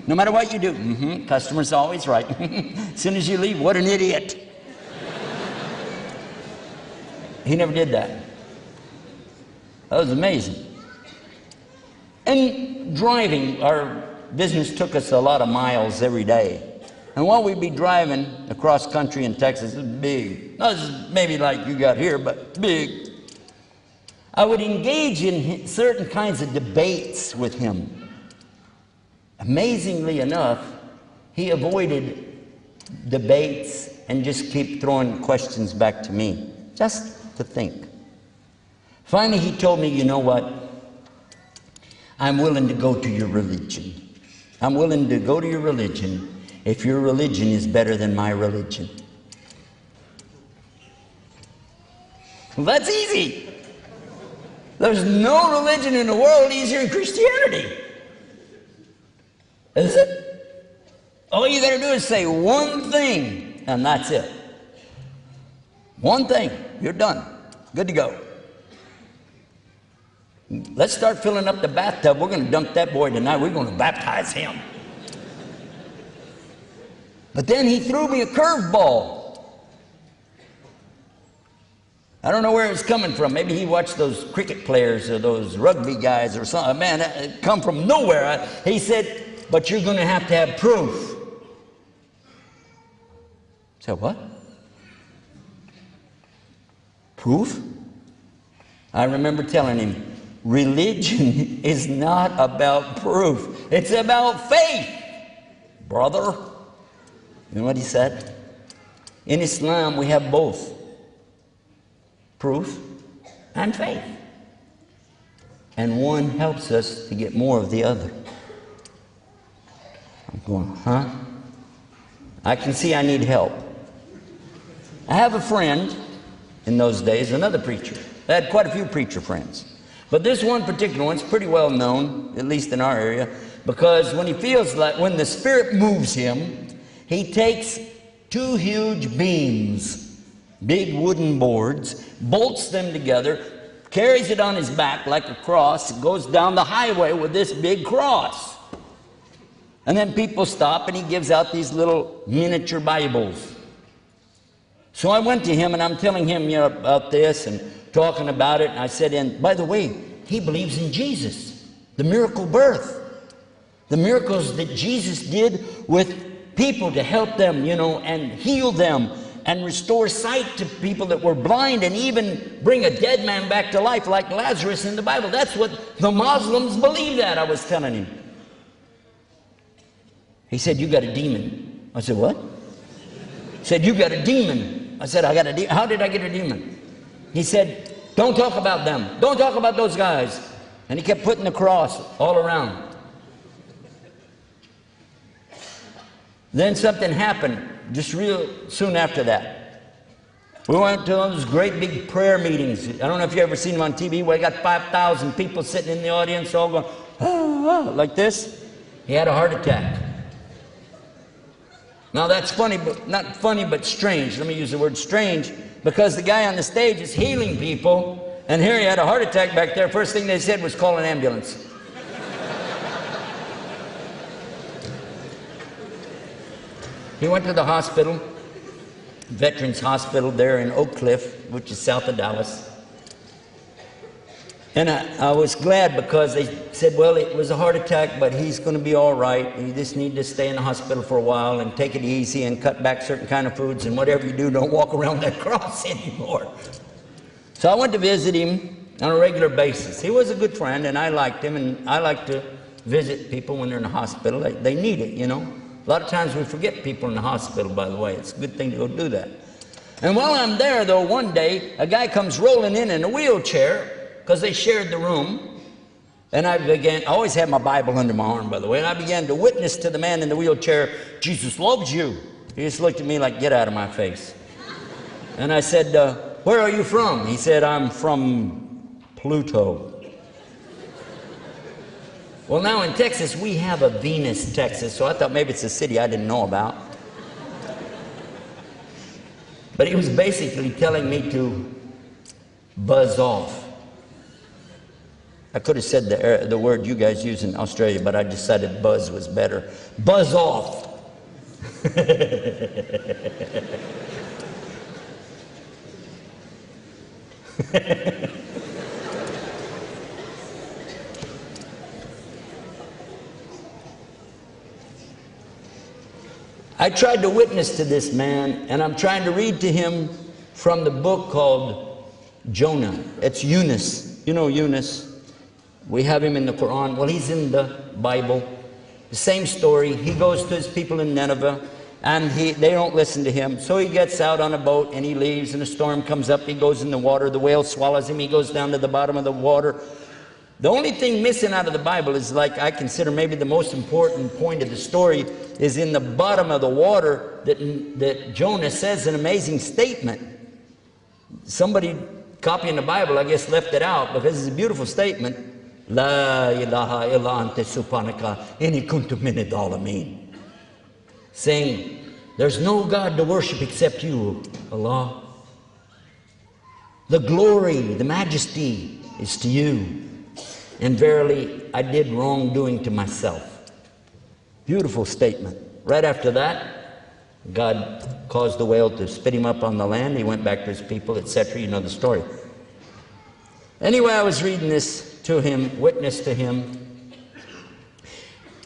no matter what you do, customer's always right. As soon as you leave, what an idiot. He never did that. That was amazing. And driving, our business took us a lot of miles every day. And while we'd be driving across country in Texas, it was big. Not as maybe like you got here, but big. I would engage in certain kinds of debates with him. Amazingly enough, he avoided debates and just kept throwing questions back to me, just to think. Finally, he told me, "You know what? I'm willing to go to your religion. I'm willing to go to your religion if your religion is better than my religion." Well, that's easy. There's no religion in the world easier than Christianity. Is it? All you got to do is say one thing, and that's it. One thing, you're done. Good to go. Let's start filling up the bathtub. We're going to dunk that boy tonight. We're going to baptize him. But then he threw me a curveball. I don't know where it was coming from. Maybe he watched those cricket players or those rugby guys or something. Man, it come from nowhere. He said, "But you're going to have proof." I said, "What? Proof?" I remember telling him, religion is not about proof. It's about faith, brother. You know what he said? In Islam, we have both proof and faith. And one helps us to get more of the other. I'm going, huh? I can see I need help. I have a friend in those days, another preacher. I had quite a few preacher friends. But this one particular one's pretty well known, at least in our area, because when he feels like, when the Spirit moves him, he takes two huge beams, big wooden boards, bolts them together, carries it on his back like a cross, goes down the highway with this big cross. And then people stop and he gives out these little miniature Bibles. So I went to him and I'm telling him, you know, about this and talking about it. And I said, and by the way, he believes in Jesus, the miracle birth, the miracles that Jesus did with people to help them, you know, and heal them and restore sight to people that were blind and even bring a dead man back to life like Lazarus in the Bible. That's what the Muslims believe that, I was telling him. He said, you got a demon. I said, what? He said, you got a demon. I said, I got a demon. How did I get a demon? He said, don't talk about them. Don't talk about those guys. And he kept putting the cross all around. Then something happened just real soon after that. We went to those great big prayer meetings. I don't know if you've ever seen them on TV where you got 5,000 people sitting in the audience all going, ah, like this. He had a heart attack. Now that's funny, but not funny, but strange. Let me use the word strange, because the guy on the stage is healing people, and here he had a heart attack back there. First thing they said was call an ambulance. He went to the hospital, Veterans Hospital there in Oak Cliff, which is south of Dallas. And I was glad because they said, well, it was a heart attack, but he's going to be all right. You just need to stay in the hospital for a while and take it easy and cut back certain kind of foods, and whatever you do, don't walk around that cross anymore. So I went to visit him on a regular basis. He was a good friend, and I liked him, and I like to visit people when they're in the hospital. They need it, you know. A lot of times we forget people in the hospital, by the way. It's a good thing to go do that. And while I'm there, though, one day, a guy comes rolling in a wheelchair, because they shared the room, and I always had my Bible under my arm, by the way, and I began to witness to the man in the wheelchair, Jesus loves you. He just looked at me like, get out of my face. And I said, where are you from? He said, I'm from Pluto. Well, now in Texas, we have a Venus, Texas, so I thought maybe it's a city I didn't know about. But he was basically telling me to buzz off. I could have said the word you guys use in Australia, but I decided buzz was better. Buzz off. I tried to witness to this man, and I'm trying to read to him from the book called Jonah. It's Yunus. You know Yunus. We have him in the Quran. Well, he's in the Bible. The same story. He goes to his people in Nineveh, and they don't listen to him. So he gets out on a boat, and he leaves, and a storm comes up. He goes in the water. The whale swallows him. He goes down to the bottom of the water. The only thing missing out of the Bible is, like, I consider maybe the most important point of the story is in the bottom of the water that Jonah says an amazing statement. Somebody copying the Bible, I guess, left it out, because it's a beautiful statement. La ilaha illa anta subhanaka inni kuntu minad dhalimeen. Saying, there's no God to worship except you, Allah. The glory, the majesty is to you. And verily, I did wrongdoing to myself. Beautiful statement. Right after that, God caused the whale to spit him up on the land. He went back to his people, etc. You know the story. Anyway, I was reading this to him, witness to him.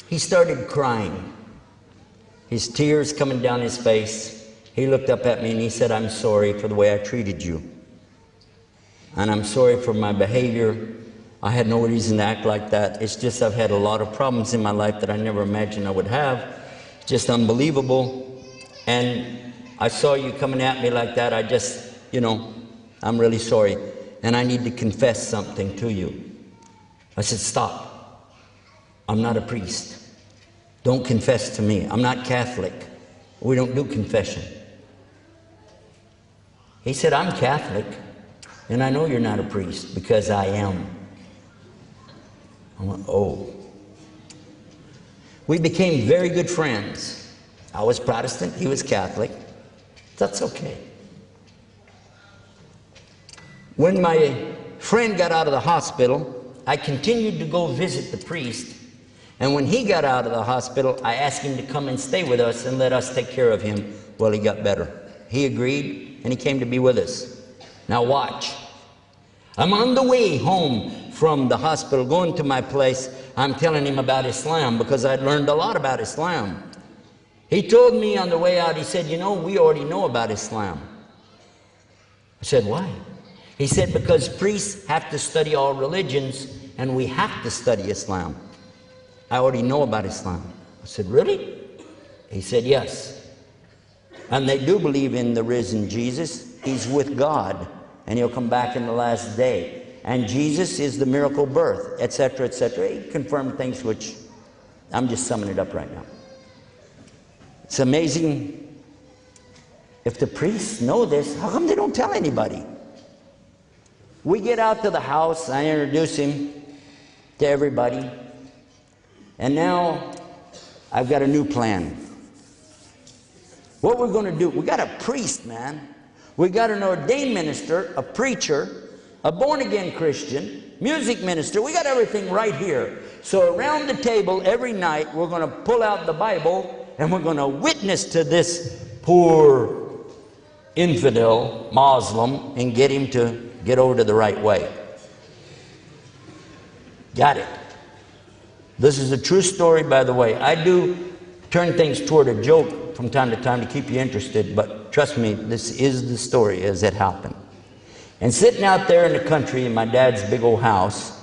He started crying. His tears coming down his face. He looked up at me and he said, I'm sorry for the way I treated you. And I'm sorry for my behavior. I had no reason to act like that. It's just I've had a lot of problems in my life that I never imagined I would have. It's just unbelievable. And I saw you coming at me like that. I just, you know, I'm really sorry. And I need to confess something to you. I said, stop. I'm not a priest. Don't confess to me. I'm not Catholic. We don't do confession. He said, I'm Catholic, and I know you're not a priest, because I am. I went, oh. We became very good friends. I was Protestant, he was Catholic. That's okay. When my friend got out of the hospital, I continued to go visit the priest. And when he got out of the hospital, I asked him to come and stay with us and let us take care of him while he got better. He agreed, and he came to be with us. Now watch. I'm on the way home from the hospital, going to my place. I'm telling him about Islam because I'd learned a lot about Islam. He told me on the way out, he said, you know, we already know about Islam. I said, why? He said, because priests have to study all religions, and we have to study Islam. I already know about Islam. I said, really? He said, yes. And they do believe in the risen Jesus. He's with God, and he'll come back in the last day. And Jesus is the miracle birth, etc., etc. He confirmed things which I'm just summing it up right now. It's amazing. If the priests know this, how come they don't tell anybody? We get out to the house. I introduce him to everybody. And now I've got a new plan. What we're going to do, we got a priest, man. We got an ordained minister, a preacher, a born-again Christian, music minister. We got everything right here. So around the table every night, we're going to pull out the Bible and we're going to witness to this poor infidel Muslim and get him to get over to the right way. Got it. This is a true story, by the way. I do turn things toward a joke from time to time to keep you interested, but trust me, this is the story as it happened. And sitting out there in the country in my dad's big old house,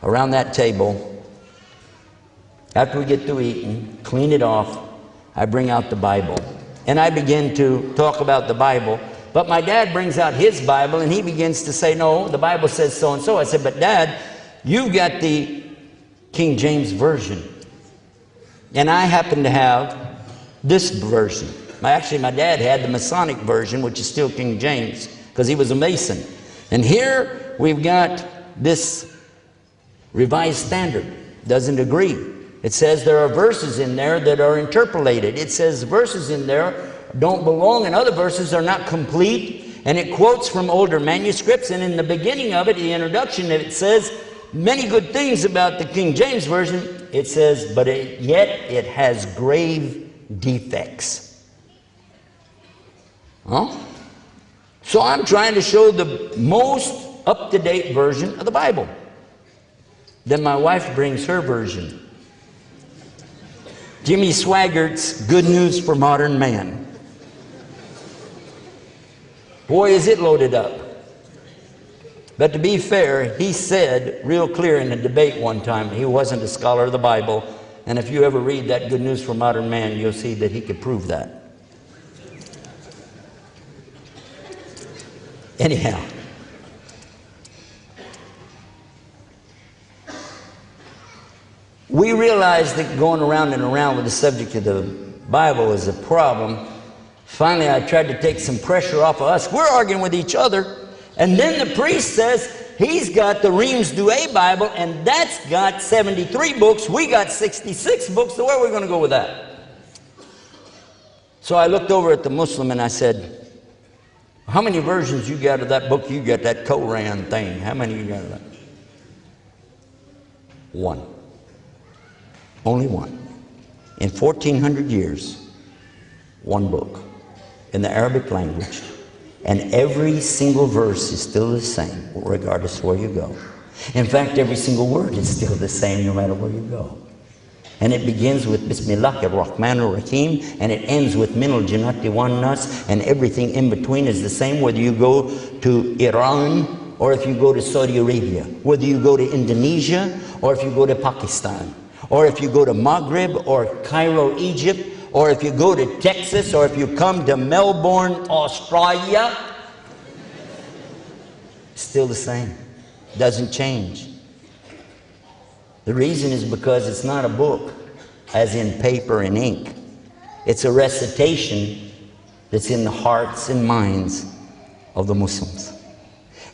around that table, after we get through eating, clean it off, I bring out the Bible. And I begin to talk about the Bible. But my dad brings out his Bible and he begins to say, no, the Bible says so and so. I said, but Dad, you've got the King James Version. And I happen to have this version. Actually, my dad had the Masonic version, which is still King James, because he was a Mason. And here we've got this Revised Standard. Doesn't agree. It says there are verses in there that are interpolated. It says verses in there don't belong and other verses are not complete. And it quotes from older manuscripts. And in the beginning of it, the introduction, it says many good things about the King James Version. It says, but yet it has grave defects. Huh? So I'm trying to show the most up-to-date version of the Bible. Then my wife brings her version. Jimmy Swaggart's Good News for Modern Man. Boy, is it loaded up. But to be fair, he said real clear in a debate one time he wasn't a scholar of the Bible. And if you ever read that Good News for Modern Man, you'll see that he could prove that. Anyhow. We realized that going around and around with the subject of the Bible is a problem. Finally, I tried to take some pressure off of us. We're arguing with each other. And then the priest says he's got the Reims Douay Bible, and that's got 73 books. We got 66 books. So where are we going to go with that? So I looked over at the Muslim and I said, how many versions you got of that book? You got that Koran thing. How many you got of that? One. Only one. In 1400 years, one book in the Arabic language. And every single verse is still the same, regardless of where you go. In fact, every single word is still the same, no matter where you go. And it begins with Bismillahir Rahmanir Rahim, and it ends with Minal Jannati wan Nas, and everything in between is the same, whether you go to Iran or if you go to Saudi Arabia, whether you go to Indonesia or if you go to Pakistan, or if you go to Maghreb or Cairo, Egypt, or if you go to Texas, or if you come to Melbourne, Australia, still the same. Doesn't change. The reason is because it's not a book, as in paper and ink. It's a recitation that's in the hearts and minds of the Muslims.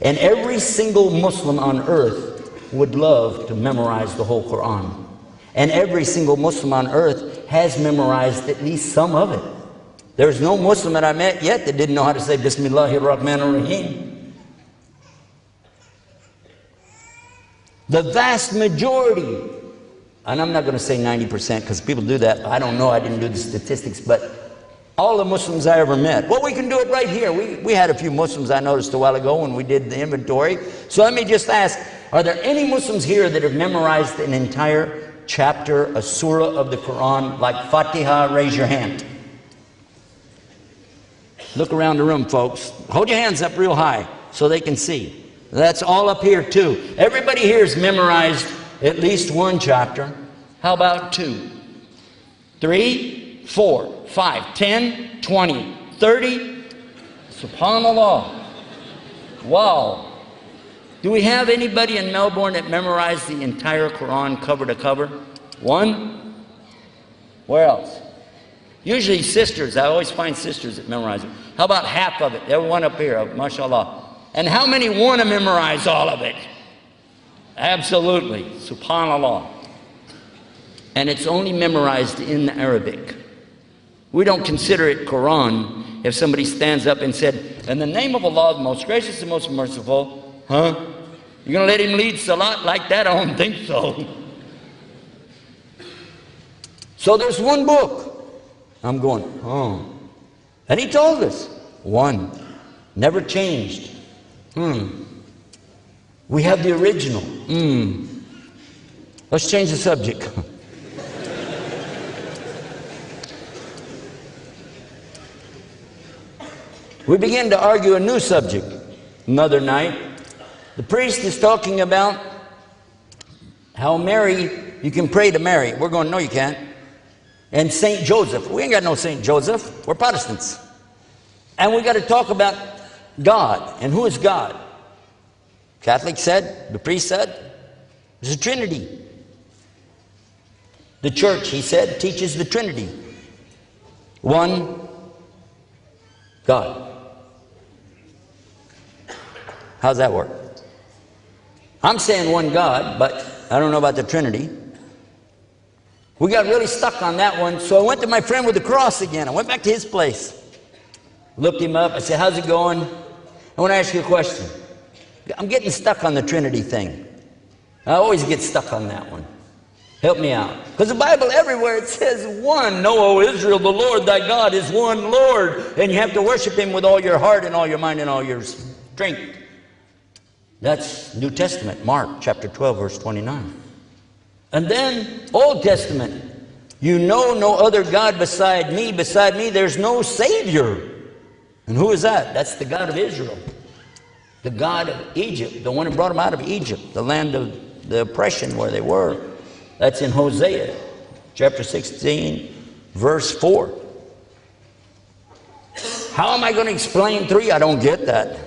And every single Muslim on earth would love to memorize the whole Quran. And every single Muslim on earth has memorized at least some of it. There's no Muslim that I met yet that didn't know how to say Bismillahir Rahmanir Rahim. The vast majority, and I'm not going to say 90% because people do that. I don't know. I didn't do the statistics, but all the Muslims I ever met. Well, we can do it right here. We had a few Muslims I noticed a while ago when we did the inventory. So let me just ask, are there any Muslims here that have memorized an entire chapter, a surah of the Quran, like Fatiha? Raise your hand. Look around the room, folks. Hold your hands up real high so they can see. That's all up here too. Everybody here has memorized at least one chapter. How about 2, 3, 4, 5, 10, 20, 30? SubhanAllah. Wow. Do we have anybody in Melbourne that memorized the entire Quran cover to cover? 1? Where else? Usually sisters. I always find sisters that memorize it. How about half of it? Everyone up here, mashallah. And how many want to memorize all of it? Absolutely. SubhanAllah. And it's only memorized in Arabic. We don't consider it Quran if somebody stands up and said, in the name of Allah, the most gracious and most merciful, huh? You're going to let him lead salat like that? I don't think so. So there's one book. I'm going, oh. And he told us, 1. Never changed. We have the original. Let's change the subject. We begin to argue a new subject. Another night, the priest is talking about how Mary, you can pray to Mary. We're going, no, you can't. And St. Joseph. We ain't got no St. Joseph. We're Protestants. And we got to talk about God. And who is God? Catholic said, the priest said, it's a Trinity. The church, he said, teaches the Trinity. One God. How's that work? I'm saying one God, but I don't know about the Trinity. We got really stuck on that one, so I went to my friend with the cross again. I went back to his place. Looked him up. I said, how's it going? I want to ask you a question. I'm getting stuck on the Trinity thing. I always get stuck on that one. Help me out. Because the Bible everywhere it says one. Know, O Israel, the Lord thy God is one Lord. And you have to worship him with all your heart and all your mind and all your strength. That's New Testament, Mark chapter 12, verse 29. And then Old Testament. You know no other God beside me. Beside me there's no Savior. And who is that? That's the God of Israel. The God of Egypt. The one who brought them out of Egypt. The land of the oppression where they were. That's in Hosea chapter 16, verse 4. How am I going to explain 3? I don't get that.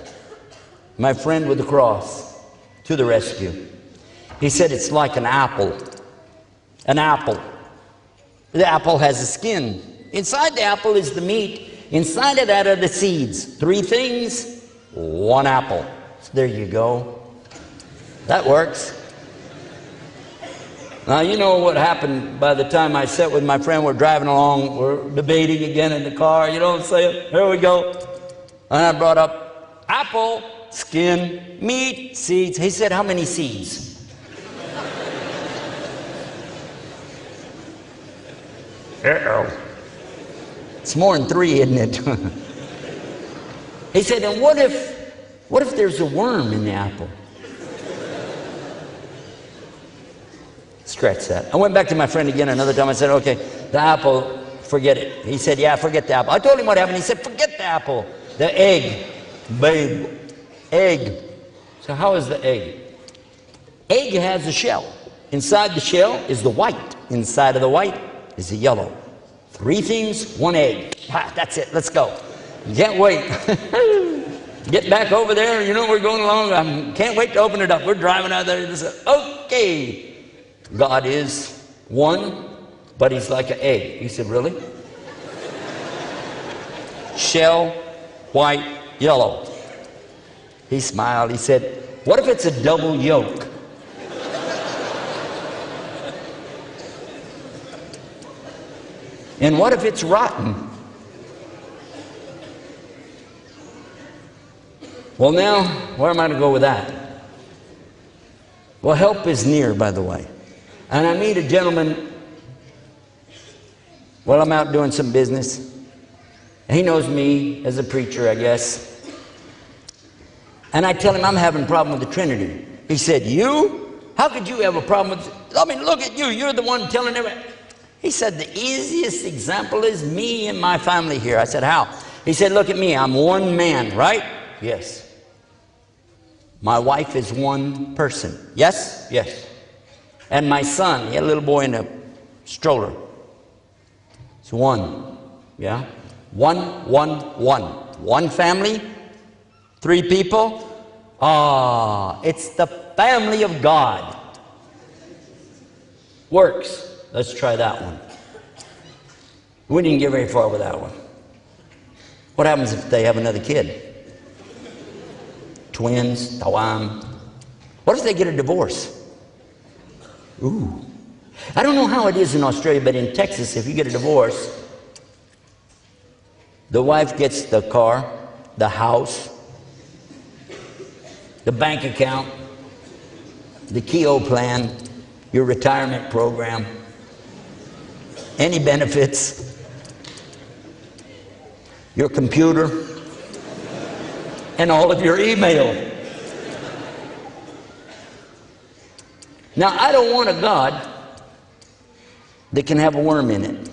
My friend with the cross to the rescue. He said it's like an apple. An apple. The apple has a skin. Inside the apple is the meat. Inside of that are the seeds. 3 things, 1 apple. So there you go. That works. Now, you know what happened by the time I sat with my friend. We're driving along. We're debating again in the car. You know what I'm saying? Here we go. And I brought up apple, skin, meat, seeds. He said, how many seeds? Uh-oh. It's more than 3, isn't it? He said, and what if there's a worm in the apple? Scratch that. I went back to my friend again another time. I said, okay, the apple, forget it. He said, yeah, forget the apple. I told him what happened. He said, forget the apple. The egg, babe, egg. So how is the egg? Egg has a shell. Inside the shell is the white. Inside of the white is the yellow. 3 things, 1 egg. Ah, that's it. Let's go. Can't wait. Get back over there. You know, we're going along. I can't wait to open it up. We're driving out there. Okay. God is one, but he's like an egg. He said, really? Shell, white, yellow. He smiled. He said, what if it's a double yolk? And what if it's rotten? Well, now, where am I to go with that? Well, help is near, by the way. And I meet a gentleman, well, I'm out doing some business. He knows me as a preacher, I guess. And I tell him I'm having a problem with the Trinity. He said, you? How could you have a problem with it? I mean, look at you. You're the one telling everybody. He said, the easiest example is me and my family here. I said, how? He said, look at me. I'm one man, right? Yes. My wife is one person. Yes? Yes. And my son, he had a little boy in a stroller. It's one. Yeah? One. One family, 3 people. It's the family of God. Works. Let's try that one. We didn't get very far with that one. What happens if they have another kid? Twins, tawam. What if they get a divorce? Ooh. I don't know how it is in Australia, but in Texas, if you get a divorce, the wife gets the car, the house, the bank account, the Keogh plan, your retirement program, any benefits, your computer, and all of your email. Now, I don't want a God that can have a worm in it.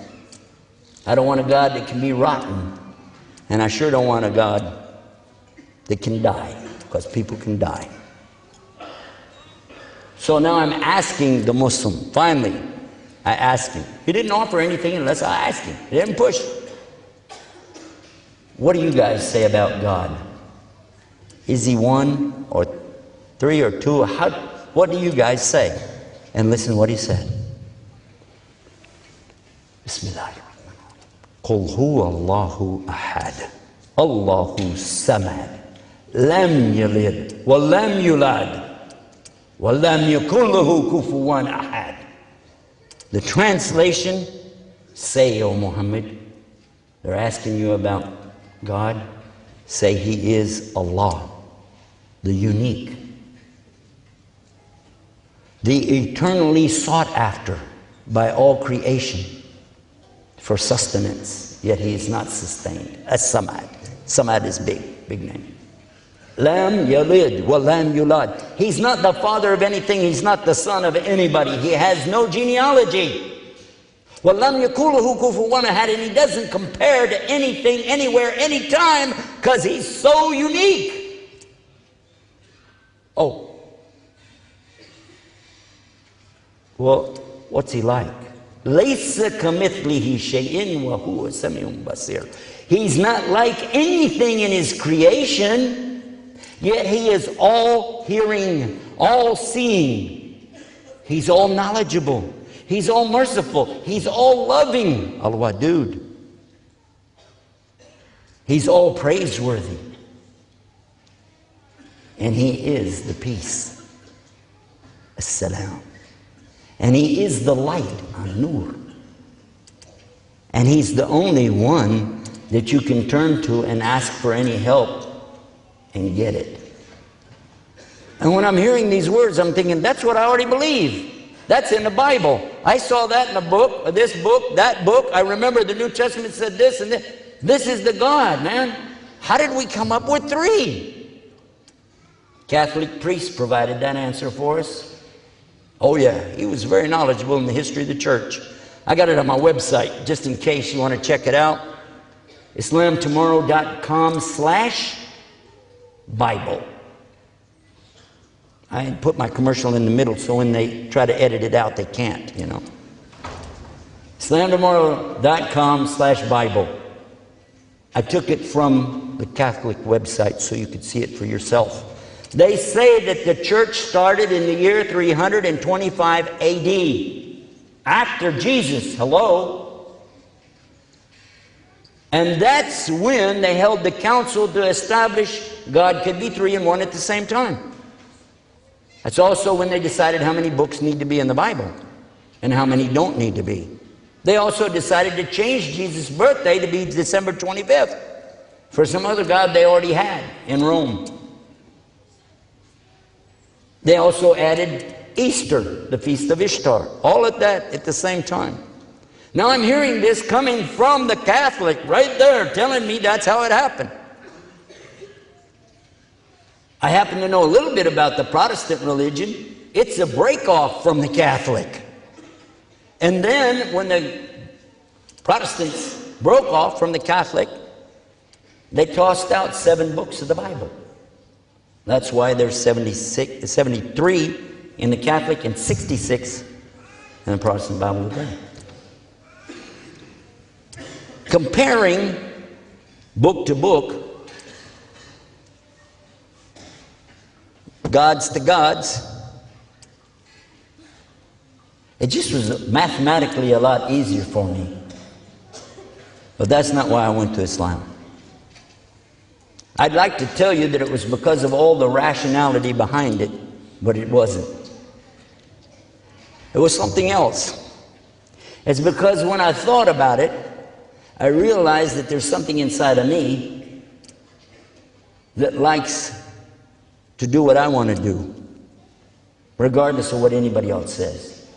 I don't want a God that can be rotten. And I sure don't want a God that can die, because people can die. So now I'm asking the Muslim. Finally, I asked him. He didn't offer anything unless I asked him. He didn't push. What do you guys say about God? Is he 1 or 3 or 2? What do you guys say? And listen what he said. Bismillah. قل هو الله أحد الله الصمد لم يلد ولم يولد ولم يكن له كفوا أحد. The translation, say, O Muhammad, they're asking you about God, say he is Allah, the unique, the eternally sought after by all creation for sustenance, yet he is not sustained. As-Samad. Samad is big name. Lam yalid wa lam yulad. He's not the father of anything. He's not the son of anybody. He has no genealogy. Wa lam yakul lahu kufuwan ahad, and he doesn't compare to anything, anywhere, anytime, because he's so unique. Oh. Well, what's he like? Laysa kamithlihi shay'in wa huwa samiun basir. He's not like anything in his creation, yet he is all hearing, all seeing. He's all knowledgeable. He's all merciful. He's all loving. Al-Wadud. He's all praiseworthy. And he is the peace. As-salam. And he is the light, An-Nur. And he's the only one that you can turn to and ask for any help and get it. And when I'm hearing these words, I'm thinking, that's what I already believe. That's in the Bible. I saw that in a book, this book, that book. I remember the New Testament said this and this. This is the God, man. How did we come up with 3? Catholic priest provided that answer for us. Oh yeah, he was very knowledgeable in the history of the church. I got it on my website, just in case you want to check it out. islamtomorrow.com/Bible. I put my commercial in the middle, so when they try to edit it out, they can't, you know. islamtomorrow.com/Bible. I took it from the Catholic website so you could see it for yourself. They say that the church started in the year 325 AD, after Jesus. Hello? And that's when they held the council to establish God could be 3 and 1 at the same time. That's also when they decided how many books need to be in the Bible and how many don't need to be. They also decided to change Jesus' birthday to be December 25th for some other god they already had in Rome. They also added Easter, the Feast of Ishtar. All of that at the same time. Now I'm hearing this coming from the Catholic right there telling me that's how it happened. I happen to know a little bit about the Protestant religion. It's a break-off from the Catholic. And then when the Protestants broke off from the Catholic, they tossed out 7 books of the Bible. That's why there's 73 in the Catholic and 66 in the Protestant Bible today. Comparing book to book, gods to gods, it just was mathematically a lot easier for me. But that's not why I went to Islam. I'd like to tell you that it was because of all the rationality behind it, but it wasn't. It was something else. It's because when I thought about it, I realized that there's something inside of me that likes to do what I want to do, regardless of what anybody else says.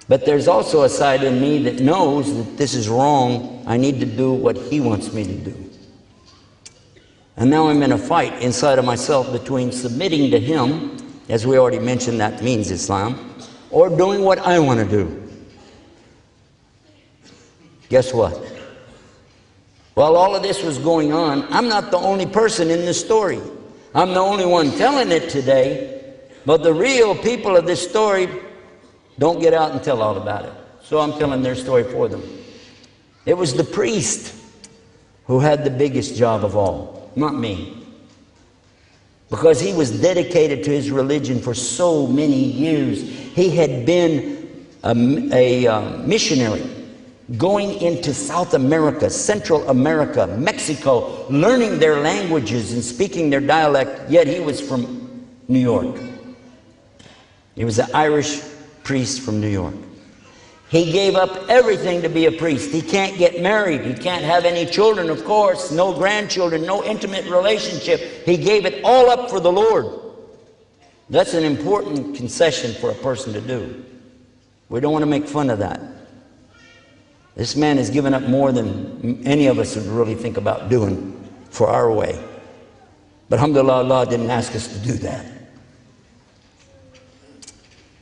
But there's also a side in me that knows that this is wrong. I need to do what he wants me to do. And now I'm in a fight inside of myself between submitting to him, as we already mentioned that means Islam, or doing what I want to do. Guess what? While all of this was going on, I'm not the only person in this story. I'm the only one telling it today, but the real people of this story don't get out and tell all about it. So I'm telling their story for them. It was the priest who had the biggest job of all, not me. Because he was dedicated to his religion for so many years. He had been a missionary going into South America, Central America, Mexico, learning their languages and speaking their dialect, yet he was from New York. He was an Irish priest from New York. He gave up everything to be a priest. He can't get married. He can't have any children, of course, no grandchildren, no intimate relationship. He gave it all up for the Lord. That's an important concession for a person to do. We don't want to make fun of that. This man has given up more than any of us would really think about doing for our way. But alhamdulillah, Allah didn't ask us to do that.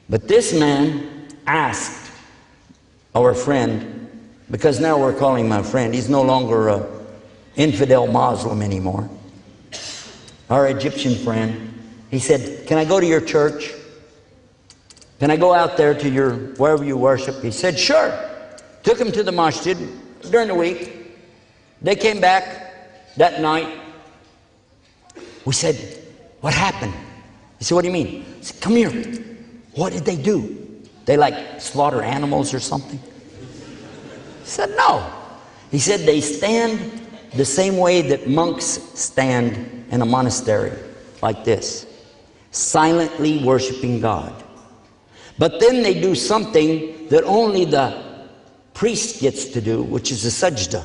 But this man asked our friend, because now we're calling him my friend, he's no longer an infidel Muslim anymore, our Egyptian friend. He said, can I go to your church? Can I go out there to your, wherever you worship? He said, sure. Took him to the masjid during the week. They came back that night. We said, what happened? He said, what do you mean? I said, come here. What did they do? They like slaughter animals or something? He said, no. He said, they stand the same way that monks stand in a monastery, like this, silently worshiping God. But then they do something that only the priest gets to do, which is a sajda.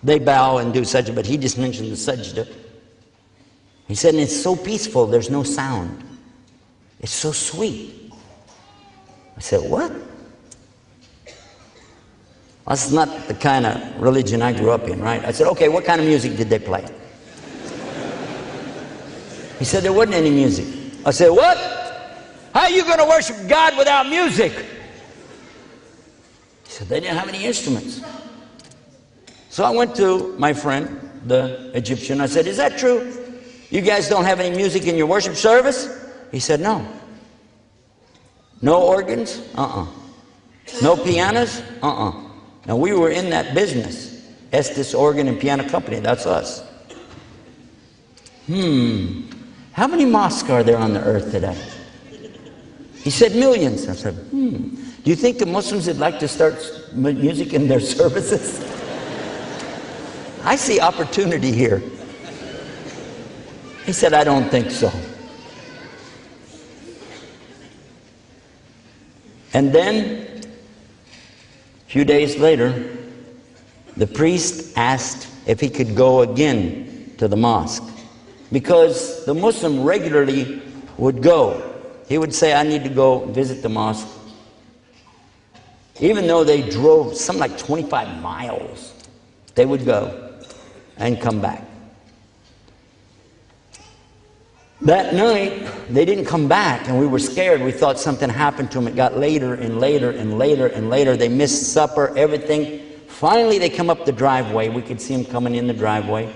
They bow and do sajda, but he just mentioned the sajda. He said, and it's so peaceful, there's no sound. It's so sweet. I said, what? That's not the kind of religion I grew up in, right? I said, okay, what kind of music did they play? He said, there wasn't any music. I said, what? How are you going to worship God without music? He said, they didn't have any instruments. So I went to my friend, the Egyptian. I said, is that true? You guys don't have any music in your worship service? He said, no. No organs? No pianos? Now we were in that business. Estes Organ and Piano Company, that's us. How many mosques are there on the earth today? He said millions. I said, do you think the Muslims would like to start music in their services? I see opportunity here. He said, I don't think so. And then, a few days later, the priest asked if he could go again to the mosque. because the Muslim regularly would go. He would say, I need to go visit the mosque. Even though they drove something like 25 miles, they would go and come back. That night, they didn't come back, and we were scared. We thought something happened to them. It got later and later and later and later. They missed supper, everything. Finally, they come up the driveway. We could see them coming in the driveway.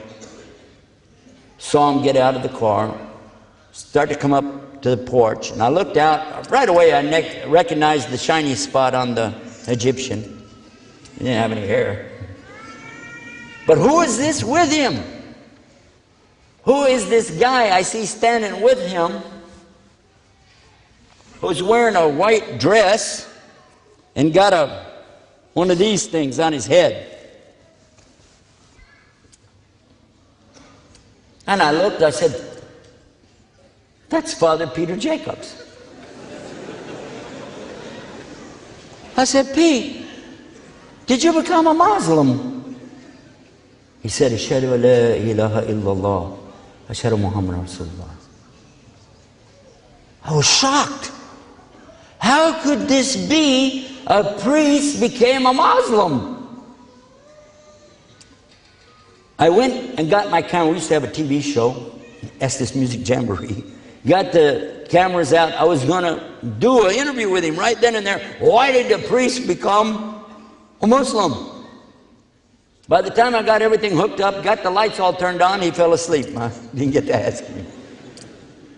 Saw them get out of the car, start to come up to the porch. And I looked out. Right away, I recognized the shiny spot on the Egyptian. He didn't have any hair. But who is this with him? Who is this guy I see standing with him who's wearing a white dress and got one of these things on his head? And I looked, I said, that's Father Peter Jacobs. I said, Pete, did you become a Muslim? He said, Ashhadu an la ilaha illallah. Ashhadu Muhammad Rasulullah. I was shocked. How could this be? A priest became a Muslim. I went and got my camera. We used to have a TV show, Estes Music Jamboree. Got the cameras out. I was going to do an interview with him right then and there. Why did the priest become a Muslim? By the time I got everything hooked up, got the lights all turned on, he fell asleep. I didn't get to ask him.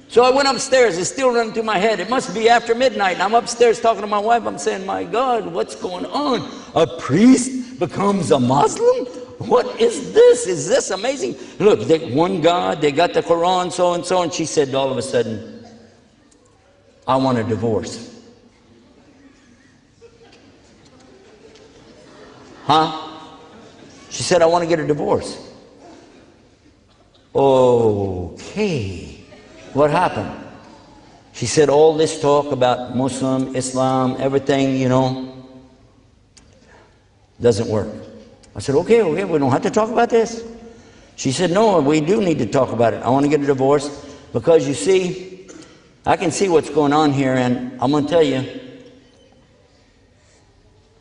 So I went upstairs. It's still running through my head. It must be after midnight. I'm upstairs talking to my wife. I'm saying, my God, what's going on? A priest becomes a Muslim? What is this? Is this amazing? Look, one God, they got the Quran, so and so. And she said all of a sudden, I want a divorce. Huh? She said, I want to get a divorce. Okay. What happened? She said, all this talk about Muslim, Islam, everything, doesn't work. I said, okay, we don't have to talk about this. She said, no, we do need to talk about it. I want to get a divorce because, you see, I can see what's going on here, and I'm going to tell you,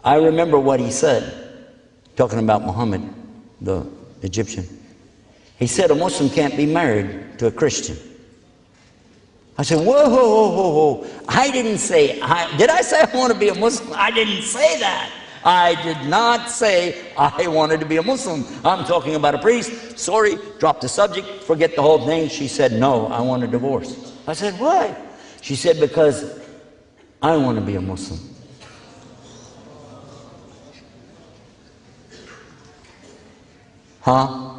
I remember what he said. Talking about Muhammad, the Egyptian. He said a Muslim can't be married to a Christian. I said, whoa, whoa, whoa, whoa, whoa. I didn't say, did I say I want to be a Muslim? I didn't say that. I did not say I wanted to be a Muslim. I'm talking about a priest. Sorry, drop the subject, forget the whole thing. She said, no, I want a divorce. I said, why? She said, because I want to be a Muslim. Huh?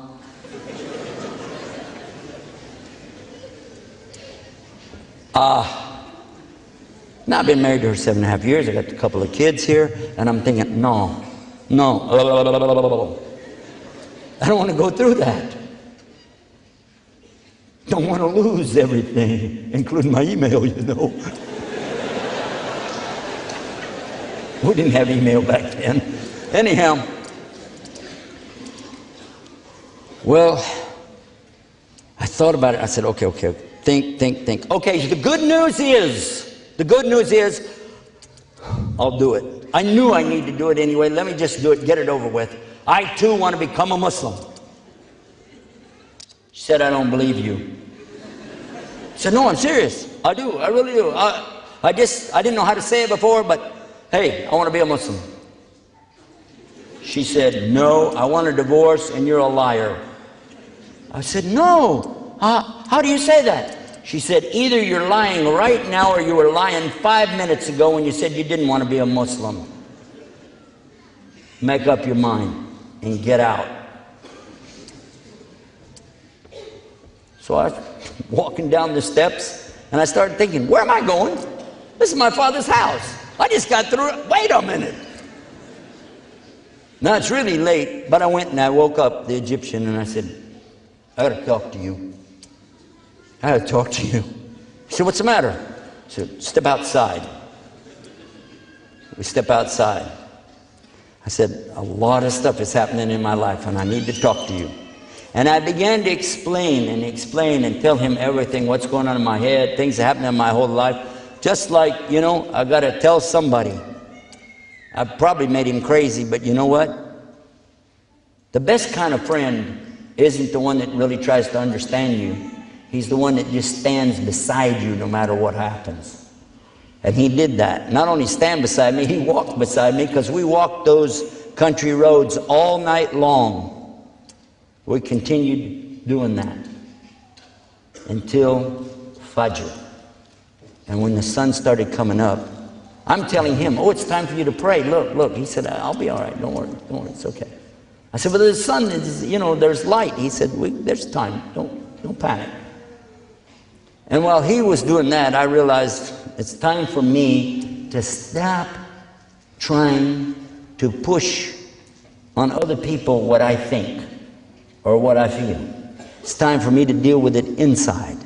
Now I've been married to her 7.5 years. I got a couple of kids here, and I'm thinking, no. I don't want to go through that. Don't want to lose everything, including my email, We didn't have email back then. Anyhow. Well, I thought about it. I said, okay, think. Okay, the good news is, I'll do it. I knew I needed to do it anyway. Let me just do it, get it over with. I too want to become a Muslim. She said, I don't believe you. I said, no, I'm serious. I do, I really do. I didn't know how to say it before, but hey, I want to be a Muslim. She said, no, I want a divorce and you're a liar. I said, no, how do you say that? She said, either you're lying right now or you were lying 5 minutes ago when you said you didn't want to be a Muslim. Make up your mind and get out. So I was walking down the steps and I started thinking, where am I going? This is my father's house. I just got through it. Wait a minute. Now it's really late, but I went and I woke up the Egyptian and I said, I got to talk to you. I got to talk to you. He said, what's the matter? I said, step outside. We step outside. I said, a lot of stuff is happening in my life and I need to talk to you. And I began to explain and tell him everything, what's going on in my head, things that happened in my whole life. Just like, you know, I got to tell somebody. I probably made him crazy, but you know what? The best kind of friend isn't the one that really tries to understand you. He's the one that just stands beside you no matter what happens. And he did that. Not only stand beside me, he walked beside me, because we walked those country roads all night long. We continued doing that until Fajr. And when the sun started coming up, I'm telling him, oh, it's time for you to pray. Look. He said, I'll be all right. Don't worry, it's okay. I said, but the sun is, you know, there's light. He said, there's time. Don't panic. And while he was doing that, I realized it's time for me to stop trying to push on other people what I think or what I feel. It's time for me to deal with it inside.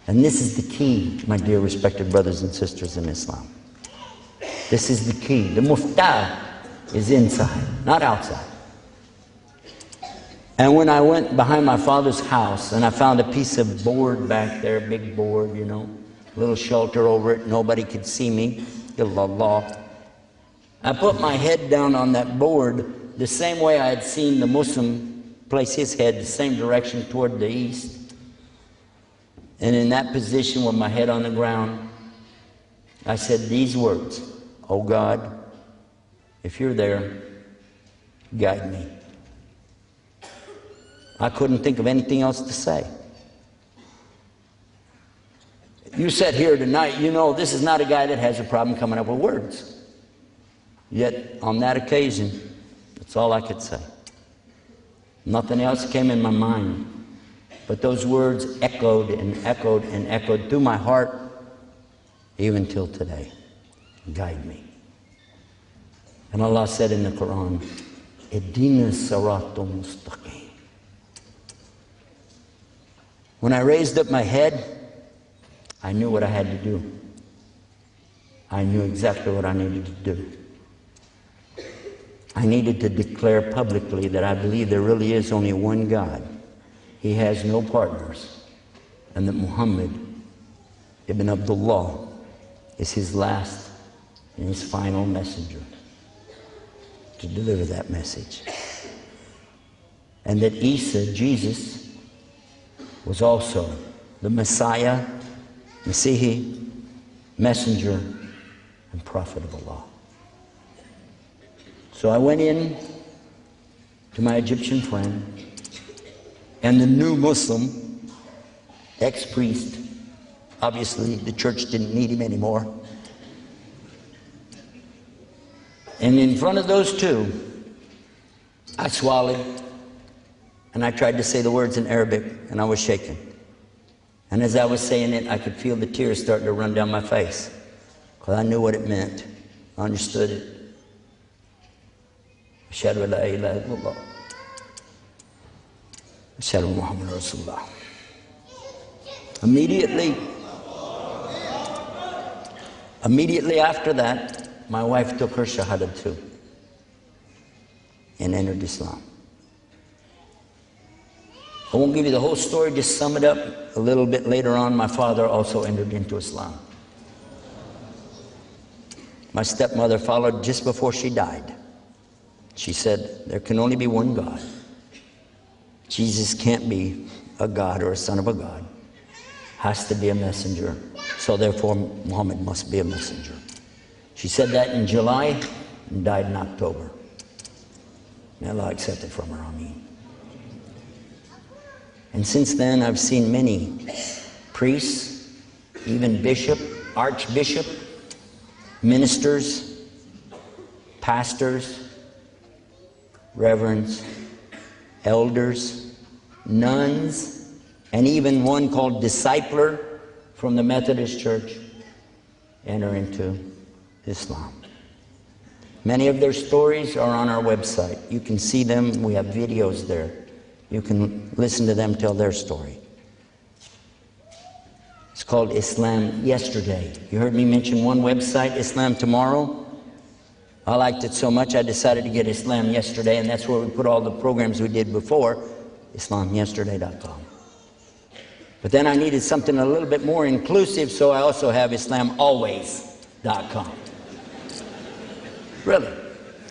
And this is the key, my dear respected brothers and sisters in Islam. This is the key. The muftah is inside, not outside. And when I went behind my father's house and I found a piece of board back there, big board, you know, little shelter over it, nobody could see me, illallah. I put my head down on that board the same way I had seen the Muslim place his head, the same direction toward the east. And in that position with my head on the ground, I said these words, "Oh God, if you're there, guide me." I couldn't think of anything else to say. You sat here tonight, you know this is not a guy that has a problem coming up with words. Yet on that occasion, that's all I could say. Nothing else came in my mind. But those words echoed and echoed and echoed through my heart, even till today. Guide me. And Allah said in the Quran, Ihdina siratal mustaqim. When I raised up my head, I knew what I had to do. I knew exactly what I needed to do. I needed to declare publicly that I believe there really is only one God. He has no partners. And that Muhammad ibn Abdullah is his last and his final messenger to deliver that message. And that Isa, Jesus, was also the Messiah, Messihi, messenger, and prophet of Allah. So I went in to my Egyptian friend and the new Muslim, ex-priest. Obviously, the church didn't need him anymore. And in front of those two, I swallowed, and I tried to say the words in Arabic, and I was shaking. And as I was saying it, I could feel the tears starting to run down my face, because I knew what it meant. I understood it. Ashhadu an la ilaha illallah. Ashhadu Muhammad Rasulullah. Immediately after that, my wife took her shahada too and entered Islam. I won't give you the whole story, just sum it up. A little bit later on, my father also entered into Islam. My stepmother followed just before she died. She said, there can only be one God. Jesus can't be a God or a son of a God. Has to be a messenger. So therefore, Muhammad must be a messenger. She said that in July and died in October. May Allah accept it from her, Ameen. And since then, I've seen many priests, even bishop, archbishop, ministers, pastors, reverends, elders, nuns, and even one called discipler from the Methodist Church enter into Islam. Many of their stories are on our website. You can see them. We have videos there. You can listen to them tell their story. It's called Islam Yesterday. You heard me mention one website, Islam Tomorrow. I liked it so much I decided to get Islam Yesterday, and that's where we put all the programs we did before. IslamYesterday.com. But then I needed something a little bit more inclusive, so I also have IslamAlways.com. Really.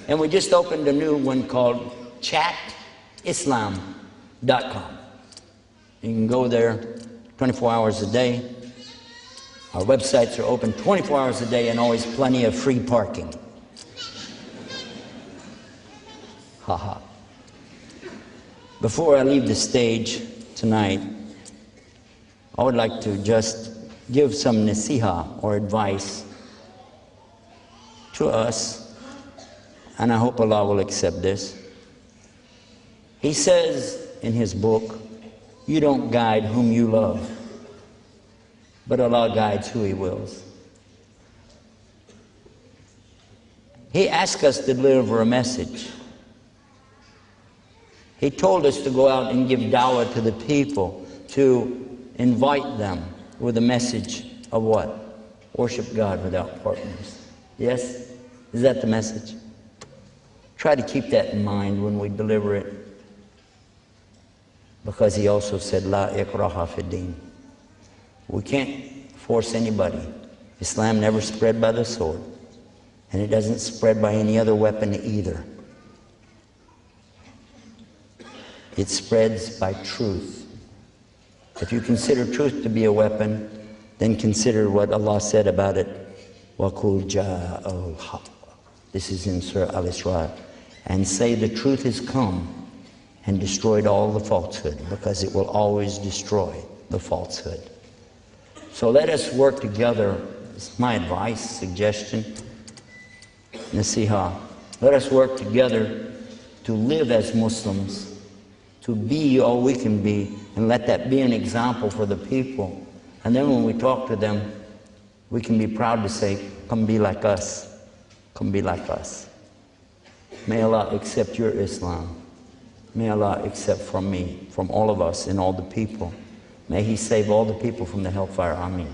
And we just opened a new one called ChatIslam.com. You can go there 24 hours a day. Our websites are open 24 hours a day and always plenty of free parking. Haha. Before I leave the stage tonight, I would like to just give some nasiha or advice to us, and I hope Allah will accept this. He says in his book, you don't guide whom you love, but Allah guides who He wills. He asked us to deliver a message. He told us to go out and give dawah to the people, to invite them with a message of what? Worship God without partners. Yes? Is that the message? Try to keep that in mind when we deliver it. Because He also said, La ikraha fid din. We can't force anybody. Islam never spread by the sword. And it doesn't spread by any other weapon either. It spreads by truth. If you consider truth to be a weapon, then consider what Allah said about it. وَقُلْ جَاءَ الْحَقُّ. This is in Surah Al-Isra. And say the truth has come and destroyed all the falsehood, because it will always destroy the falsehood. So let us work together. It's my advice, suggestion, nasiha. Let us work together to live as Muslims, to be all we can be, and let that be an example for the people. And then when we talk to them, we can be proud to say, come be like us. Come be like us. May Allah accept your Islam. May Allah accept from me, from all of us and all the people. May He save all the people from the hellfire. Ameen.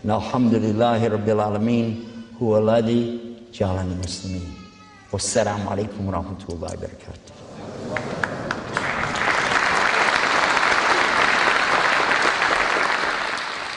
Alhamdulillahi Rabbil Alameen. Huwa alladhi ja'alani muslimin. Wassalamu alaikum wa rahmatullahi wa barakatuh.